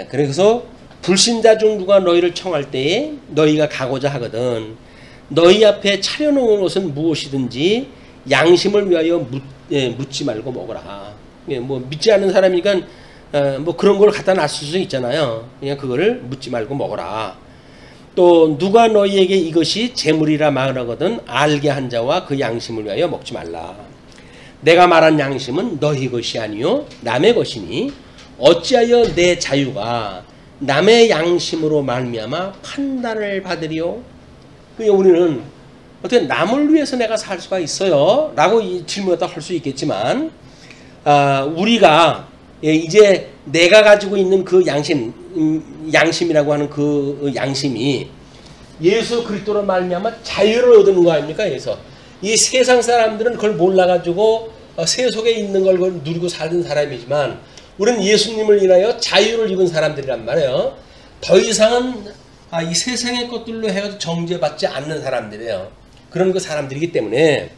그래서 불신자 중 누가 너희를 청할 때에 너희가 가고자 하거든 너희 앞에 차려놓은 것은 무엇이든지 양심을 위하여 묻지 말고 먹으라. 뭐 믿지 않는 사람이니까 뭐 그런 걸 갖다 놨을 수 있잖아요. 그냥 그거를 묻지 말고 먹어라. 또 누가 너희에게 이것이 재물이라 말하거든 알게 한 자와 그 양심을 위하여 먹지 말라. 내가 말한 양심은 너희 것이 아니요 남의 것이니 어찌하여 내 자유가 남의 양심으로 말미암아 판단을 받으리요. 우리는 어떻게 남을 위해서 내가 살 수가 있어요? 라고 이 질문을 할 수 있겠지만 우리가 이제 내가 가지고 있는 그 양심이라고 하는 그 양심이 예수 그리스도로 말미암아 자유를 얻는 거 아닙니까? 그래서 이 세상 사람들은 그걸 몰라가지고 세속에 있는 걸 누리고 사는 사람이지만 우리는 예수님을 인하여 자유를 입은 사람들이란 말이에요. 더 이상은 이 세상의 것들로 해가지고 정죄받지 않는 사람들이에요. 그런 그 사람들이기 때문에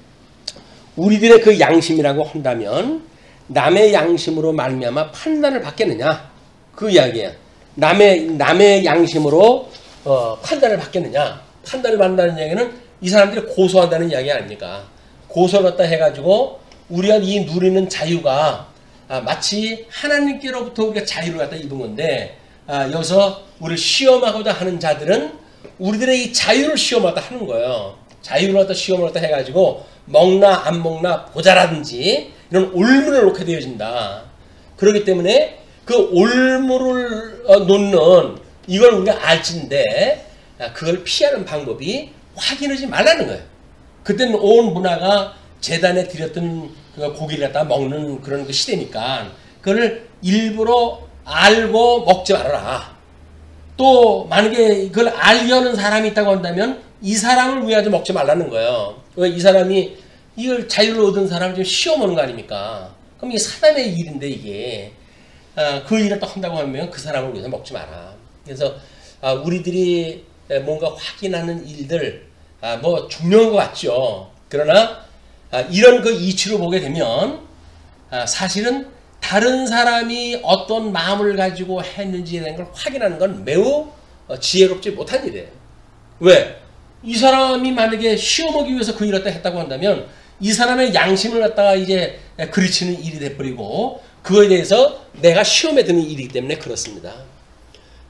우리들의 그 양심이라고 한다면 남의 양심으로 말미암아 판단을 받겠느냐 그 이야기예요. 남의 양심으로 판단을 받겠느냐. 판단을 받는다는 이야기는 이 사람들이 고소한다는 이야기 아닙니까? 고소를 갖다 해가지고 우리가 이 누리는 자유가 마치 하나님께로부터 우리가 자유를 갖다 입은 건데 여기서 우리를 시험하고자 하는 자들은 우리들의 이 자유를 시험하다 하는 거예요. 자유를 갖다 시험을 갖다 해가지고 먹나 안 먹나 보자라든지 이런 올무를 놓게 되어진다. 그렇기 때문에 그 올무를 놓는 이걸 우리가 알지인데 그걸 피하는 방법이 확인하지 말라는 거예요. 그때는 온 문화가 제단에 드렸던 그 고기를 갖다 먹는 그런 그 시대니까 그걸 일부러 알고 먹지 말아라. 또 만약에 그걸 알려는 사람이 있다고 한다면 이 사람을 위하여 먹지 말라는 거예요. 이 사람이 이걸 자유를 얻은 사람을 지금 시험하는 거 아닙니까? 그럼 이게 사단의 일인데 이게 그 일을 또 한다고 하면 그 사람을 위해서 먹지 마라. 그래서 우리들이 뭔가 확인하는 일들 뭐 중요한 것 같죠. 그러나 이런 그 이치로 보게 되면 사실은 다른 사람이 어떤 마음을 가지고 했는지에 대한 걸 확인하는 건 매우 지혜롭지 못한 일이에요. 왜? 이 사람이 만약에 시험하기 위해서 그 일을 했다고 한다면 이 사람의 양심을 갖다가 이제 그르치는 일이 돼버리고 그거에 대해서 내가 시험에 드는 일이기 때문에 그렇습니다.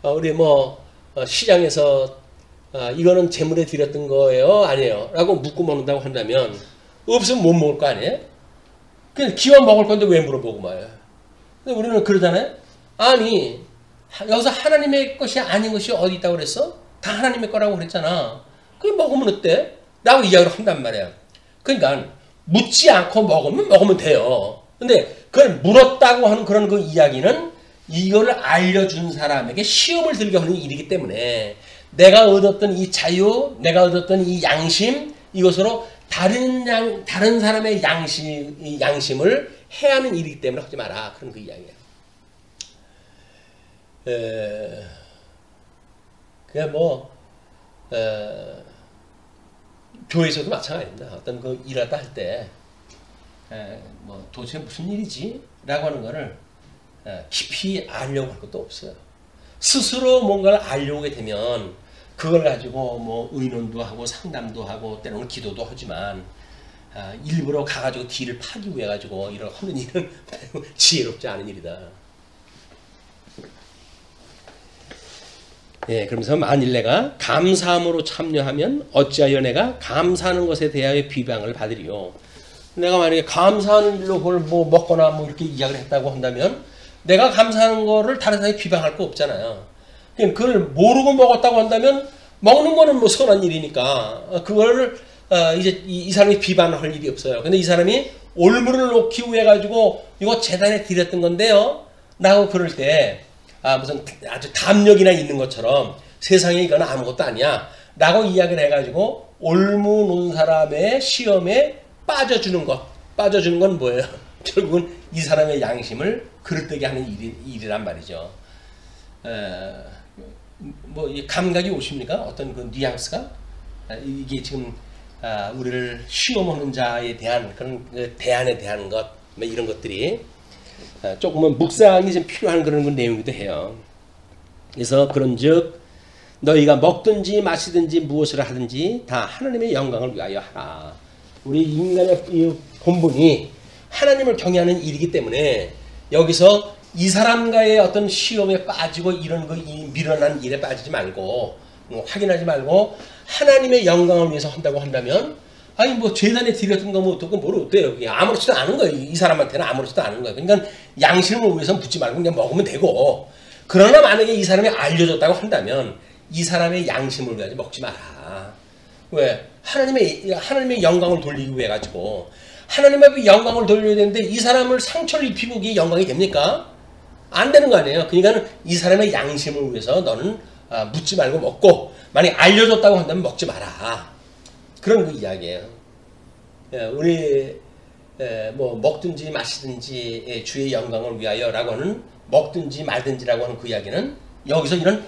우리 뭐 시장에서 이거는 재물에 드렸던 거예요? 아니에요? 라고 묻고 먹는다고 한다면 없으면 못 먹을 거 아니에요? 그냥 기왕 먹을 건데 왜 물어보고 말이에요? 근데 우리는 그러잖아요? 아니 여기서 하나님의 것이 아닌 것이 어디 있다고 그랬어? 다 하나님의 거라고 그랬잖아. 그게 먹으면 어때? 라고 이야기를 한단 말이야. 그러니까 묻지 않고 먹으면 돼요. 근데 그걸 물었다고 하는 그런 그 이야기는 이거를 알려준 사람에게 시험을 들게 하는 일이기 때문에 내가 얻었던 이 자유, 내가 얻었던 이 양심, 이것으로 다른 사람의 양심을 해하는 일이기 때문에 하지 마라. 그런 그 이야기야. 그게 뭐, 교회에서도 마찬가지입니다. 어떤 그 일하다 할 때, 뭐, 도대체 무슨 일이지? 라고 하는 거를 깊이 알려고 할 것도 없어요. 스스로 뭔가를 알려고 하게 되면 그걸 가지고 뭐 의논도 하고 상담도 하고 때로는 기도도 하지만 일부러 가가지고 뒤를 파기 위해 가지고 이런 하는 일은 지혜롭지 않은 일이다. 예, 그러면서 만일 내가 감사함으로 참여하면 어찌하여 내가 감사하는 것에 대하여 비방을 받으리요. 내가 만약에 감사하는 일로 그걸 뭐 먹거나 뭐 이렇게 이야기를 했다고 한다면 내가 감사하는 거를 다른 사람이 비방할 거 없잖아요. 그걸 모르고 먹었다고 한다면 먹는 거는 뭐 선한 일이니까 그거를 이제 이 사람이 비방할 일이 없어요. 근데 이 사람이 올무를 놓기 위해 가지고 이거 재단에 드렸던 건데요. 라고 그럴 때 무슨 아주 담력이나 있는 것처럼 세상에 이건 아무것도 아니야. 라고 이야기를 해가지고 올무 놓은 사람의 시험에 빠져주는 것. 빠져주는 건 뭐예요? 결국은 이 사람의 양심을 그릇되게 하는 일이란 말이죠. 뭐 감각이 오십니까? 어떤 그 뉘앙스가? 이게 지금 우리를 시험하는 자에 대한 그런 대안에 대한 것, 뭐 이런 것들이 조금은 묵상이 좀 필요한 그런 내용이기도 해요. 그래서 그런즉 너희가 먹든지 마시든지 무엇을 하든지 다 하나님의 영광을 위하여 하라. 우리 인간의 이 본분이 하나님을 경외하는 일이기 때문에 여기서 이 사람과의 어떤 시험에 빠지고 이런 거 미련한 일에 빠지지 말고 확인하지 말고 하나님의 영광을 위해서 한다고 한다면 아니 뭐 재단에 드렸던 거 뭐 어떻고 뭘 어때요? 그게 아무렇지도 않은 거예요. 이 사람한테는 아무렇지도 않은 거예요. 그러니까 양심을 위해서 묻지 말고 그냥 먹으면 되고 그러나 만약에 이 사람이 알려줬다고 한다면 이 사람의 양심을 위해서 먹지 마라. 왜? 하나님의 영광을 돌리기 위해 가지고 하나님의 영광을 돌려야 되는데 이 사람을 상처를 입히고 이게 영광이 됩니까? 안 되는 거 아니에요. 그러니까 이 사람의 양심을 위해서 너는 묻지 말고 먹고 만약에 알려줬다고 한다면 먹지 마라. 그런 그 이야기예요. 우리 뭐 먹든지 마시든지 주의 영광을 위하여라고 하는 먹든지 말든지라고 하는 그 이야기는 여기서 이런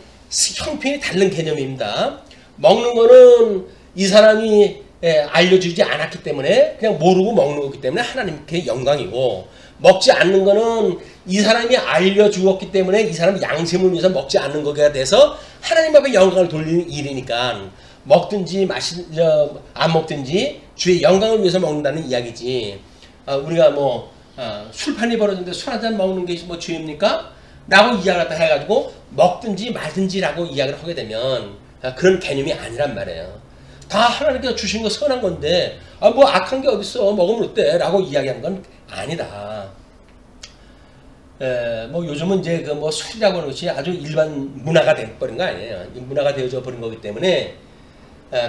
형편이 다른 개념입니다. 먹는 거는 이 사람이 알려주지 않았기 때문에 그냥 모르고 먹는 거기 때문에 하나님께 영광이고 먹지 않는 거는 이 사람이 알려주었기 때문에 이 사람 양심을 위해서 먹지 않는 거가 돼서 하나님 앞에 영광을 돌리는 일이니까 먹든지 안 먹든지 주의 영광을 위해서 먹는다는 이야기지. 우리가 뭐 술판이 벌어졌는데 술 한잔 먹는 게 뭐 죄입니까? 라고 이야기를 갖다 해가지고 먹든지 말든지라고 이야기를 하게 되면 그런 개념이 아니란 말이에요. 다 하나님께서 주신 거 선한 건데 뭐 악한 게 어딨어 먹으면 어때? 라고 이야기하는 건 아니다. 뭐 요즘은 이제 그 뭐 술이라고 하는 것이 아주 일반 문화가 돼버린 거 아니에요. 문화가 되어져 버린 거기 때문에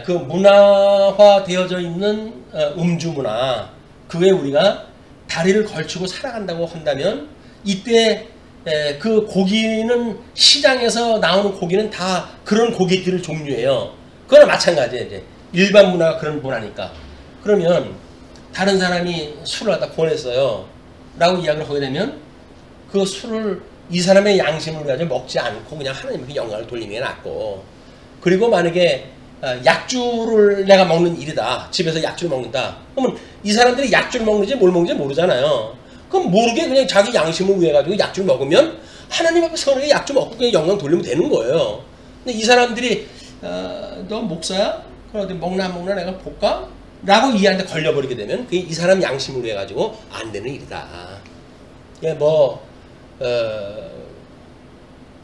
그 문화화 되어져 있는 음주 문화, 그에 우리가 다리를 걸치고 살아간다고 한다면 이때 그 고기는 시장에서 나오는 고기는 다 그런 고기들 종류예요. 그거나 마찬가지예요. 이제 일반 문화가 그런 문화니까. 그러면 다른 사람이 술을 갖다 권했어요 라고 이야기를 하게 되면 그 술을 이 사람의 양심을 가지고 먹지 않고 그냥 하나님께 영광을 돌리는 게 낫고, 그리고 만약에 약주를 내가 먹는 일이다, 집에서 약주를 먹는다, 그러면 이 사람들이 약주를 먹는지 뭘 먹는지 모르잖아요. 그럼 모르게 그냥 자기 양심을 위해 가지고 약주를 먹으면 하나님 앞에 선하게 약주 먹고 그냥 영광 돌리면 되는 거예요. 근데 이 사람들이 너 목사야? 그럼 어디 먹나 안 먹나 내가 볼까? 라고 이한테 걸려버리게 되면 그게 이 사람 양심을 위해 가지고 안 되는 일이다. 예, 뭐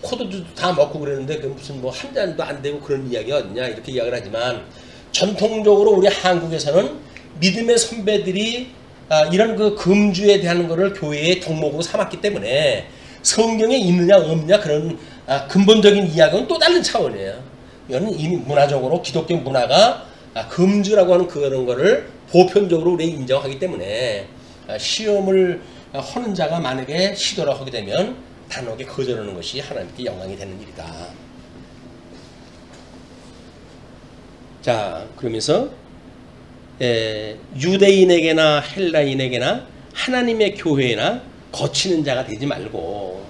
포도주도 다 먹고 그랬는데 그 무슨 뭐 한 잔도 안 되고 그런 이야기가 어딨냐 이렇게 이야기를 하지만, 전통적으로 우리 한국에서는 믿음의 선배들이 이런 그 금주에 대한 거를 교회의 덕목으로 삼았기 때문에 성경에 있느냐 없느냐 그런 근본적인 이야기는 또 다른 차원이에요. 이거는 이미 문화적으로 기독교 문화가 금주라고 하는 그런 거를 보편적으로 우리 인정하기 때문에 시험을 하는 자가 만약에 시도를 하게 되면 단호하게 거절하는 것이 하나님께 영광이 되는 일이다. 자, 그러면서 유대인에게나 헬라인에게나 하나님의 교회나 거치는 자가 되지 말고,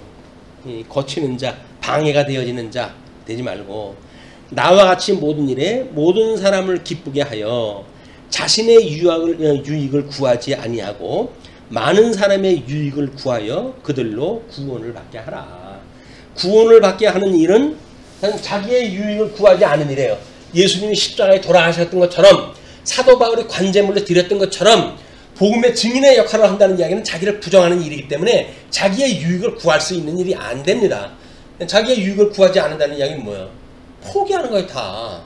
거치는 자, 방해가 되어지는 자 되지 말고, 나와 같이 모든 일에 모든 사람을 기쁘게 하여 자신의 유익을 구하지 아니하고 많은 사람의 유익을 구하여 그들로 구원을 받게 하라. 구원을 받게 하는 일은 자기의 유익을 구하지 않은 일이에요. 예수님이 십자가에 돌아가셨던 것처럼, 사도 바울이 관제물로 드렸던 것처럼 복음의 증인의 역할을 한다는 이야기는 자기를 부정하는 일이기 때문에 자기의 유익을 구할 수 있는 일이 안 됩니다. 자기의 유익을 구하지 않는다는 이야기는 뭐예요? 포기하는 거예요. 다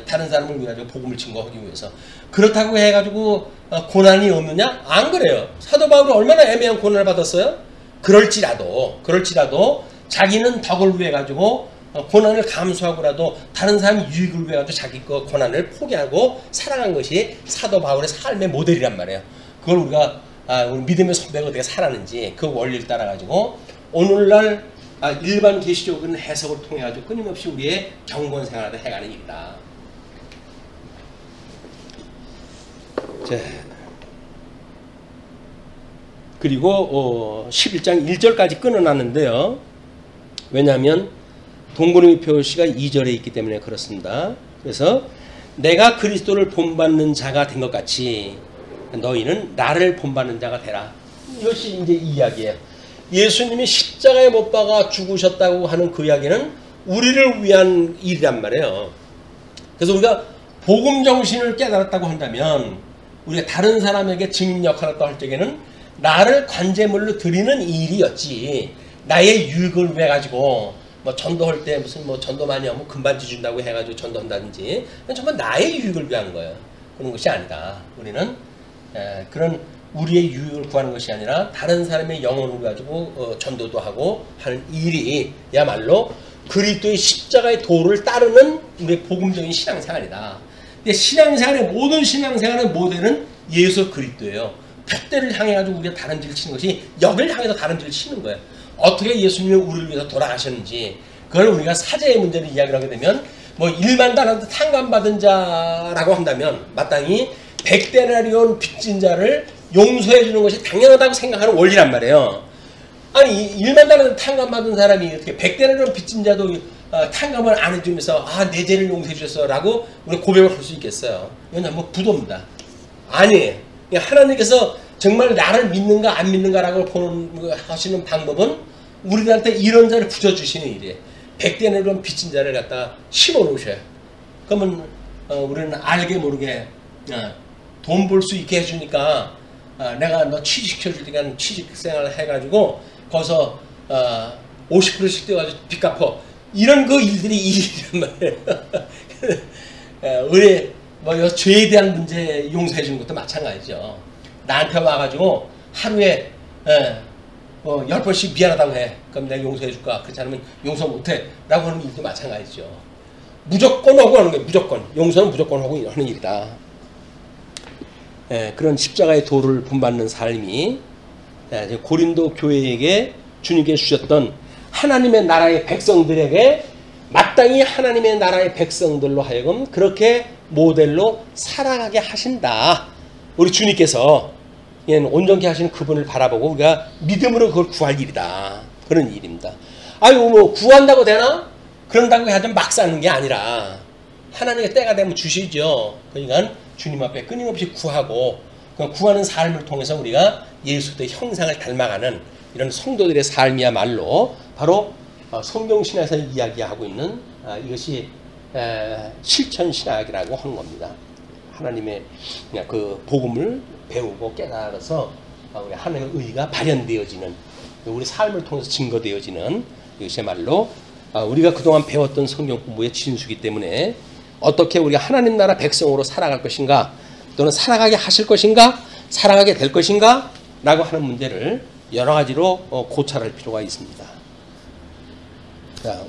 다른 사람을 위해 가지고 복음을 증거하기 위해서. 그렇다고 해가지고 고난이 없느냐? 안 그래요. 사도 바울이 얼마나 애매한 고난을 받았어요? 그럴지라도 자기는 덕을 위해 가지고 고난을 감수하고라도 다른 사람 유익을 위해 가지고 자기 거 고난을 포기하고 살아간 것이 사도 바울의 삶의 모델이란 말이에요. 그걸 우리가 우리 믿음의 선배가 어떻게 살았는지 그 원리를 따라 가지고 오늘날 일반 계시적인 해석을 통해 가지고 끊임없이 우리의 경건 생활을 해가는 일이다. 자, 그리고 11장 1절까지 끊어놨는데요. 왜냐하면 동그라미 표시가 2절에 있기 때문에 그렇습니다. 그래서 내가 그리스도를 본받는 자가 된 것 같이 너희는 나를 본받는 자가 되라. 이것이 이제 이 이야기예요. 예수님이 십자가에 못 박아 죽으셨다고 하는 그 이야기는 우리를 위한 일이란 말이에요. 그래서 우리가 복음 정신을 깨달았다고 한다면 우리가 다른 사람에게 증인 역할을 할 적에는 나를 관제물로 드리는 일이었지, 나의 유익을 위해 가지고 뭐 전도할 때 무슨 뭐 전도 많이 하면 금반지 준다고 해가지고 전도한다든지, 정말 나의 유익을 위한 거예요. 그런 것이 아니다. 우리는 그런 우리의 유익을 구하는 것이 아니라 다른 사람의 영혼을 가지고 전도도 하고 하는 일이야말로 그리스도의 십자가의 도를 따르는 우리의 복음적인 신앙생활이다. 근데 신앙생활의 모든 신앙생활의 모델은 예수 그리스도예요. 푯대를 향해 가지고 우리가 다람쥐를 치는 것이 역을 향해서 다람쥐를 치는 거예요. 어떻게 예수님이 우리를 위해서 돌아가셨는지 그걸 우리가 사제의 문제를 이야기를 하게 되면 뭐 일만단한테 탕감받은 자라고 한다면 마땅히 100데나리온 빚진 자를 용서해 주는 것이 당연하다고 생각하는 원리란 말이에요. 아니 1만단한테 탕감받은 사람이 어떻게 100데나리온 빚진 자도 탕감을 안 해주면서 내 죄를 용서해 주셨어 라고 우리 고백을 할 수 있겠어요. 이건 뭐 부도입니다. 아니에요. 하나님께서 정말 나를 믿는가 안 믿는가라고 하시는 방법은 우리들한테 이런 자를 붙여주시는 일이에요. 100데나리온 빚진 자를 갖다가 심어놓으셔요. 그러면 우리는 알게 모르게 돈 벌 수 있게 해주니까 내가 너 취직시켜줄 테니까 취직생활을 해가지고 거기서 50%씩 떼가지고 빚 갚어. 이런 그 일들이 일이란 말이에요. 우리 뭐 죄에 대한 문제 용서해 주는 것도 마찬가지죠. 나한테 와가지고 하루에 10번씩 미안하다고 해. 그럼 내가 용서해 줄까? 그렇지 않으면 용서 못해. 라고 하는 일도 마찬가지죠. 무조건 하고 하는 거예요. 무조건. 용서는 무조건 하고 하는 일이다. 그런 십자가의 도를 본받는 삶이 고린도 교회에게 주님께 주셨던 하나님의 나라의 백성들에게 마땅히 하나님의 나라의 백성들로 하여금 그렇게 모델로 살아가게 하신다. 우리 주님께서 온전케 하시는 그분을 바라보고 우리가 믿음으로 그걸 구할 일이다. 그런 일입니다. 아유 뭐 구한다고 되나? 그런다고 해야지 막 사는 게 아니라 하나님의 때가 되면 주시죠. 그러니까 주님 앞에 끊임없이 구하고 구하는 삶을 통해서 우리가 예수 그리스도의 형상을 닮아가는 이런 성도들의 삶이야말로 바로 성경신학에서 이야기하고 있는 이것이 실천신학이라고 하는 겁니다. 하나님의 그 복음을 배우고 깨달아서 우리 하나님의 의가 발현되어지는 우리 삶을 통해서 증거되어지는 이것이야말로 우리가 그동안 배웠던 성경 공부의 진수이기 때문에 어떻게 우리가 하나님 나라 백성으로 살아갈 것인가 또는 살아가게 하실 것인가 살아가게 될 것인가 라고 하는 문제를 여러 가지로 고찰할 필요가 있습니다. 자,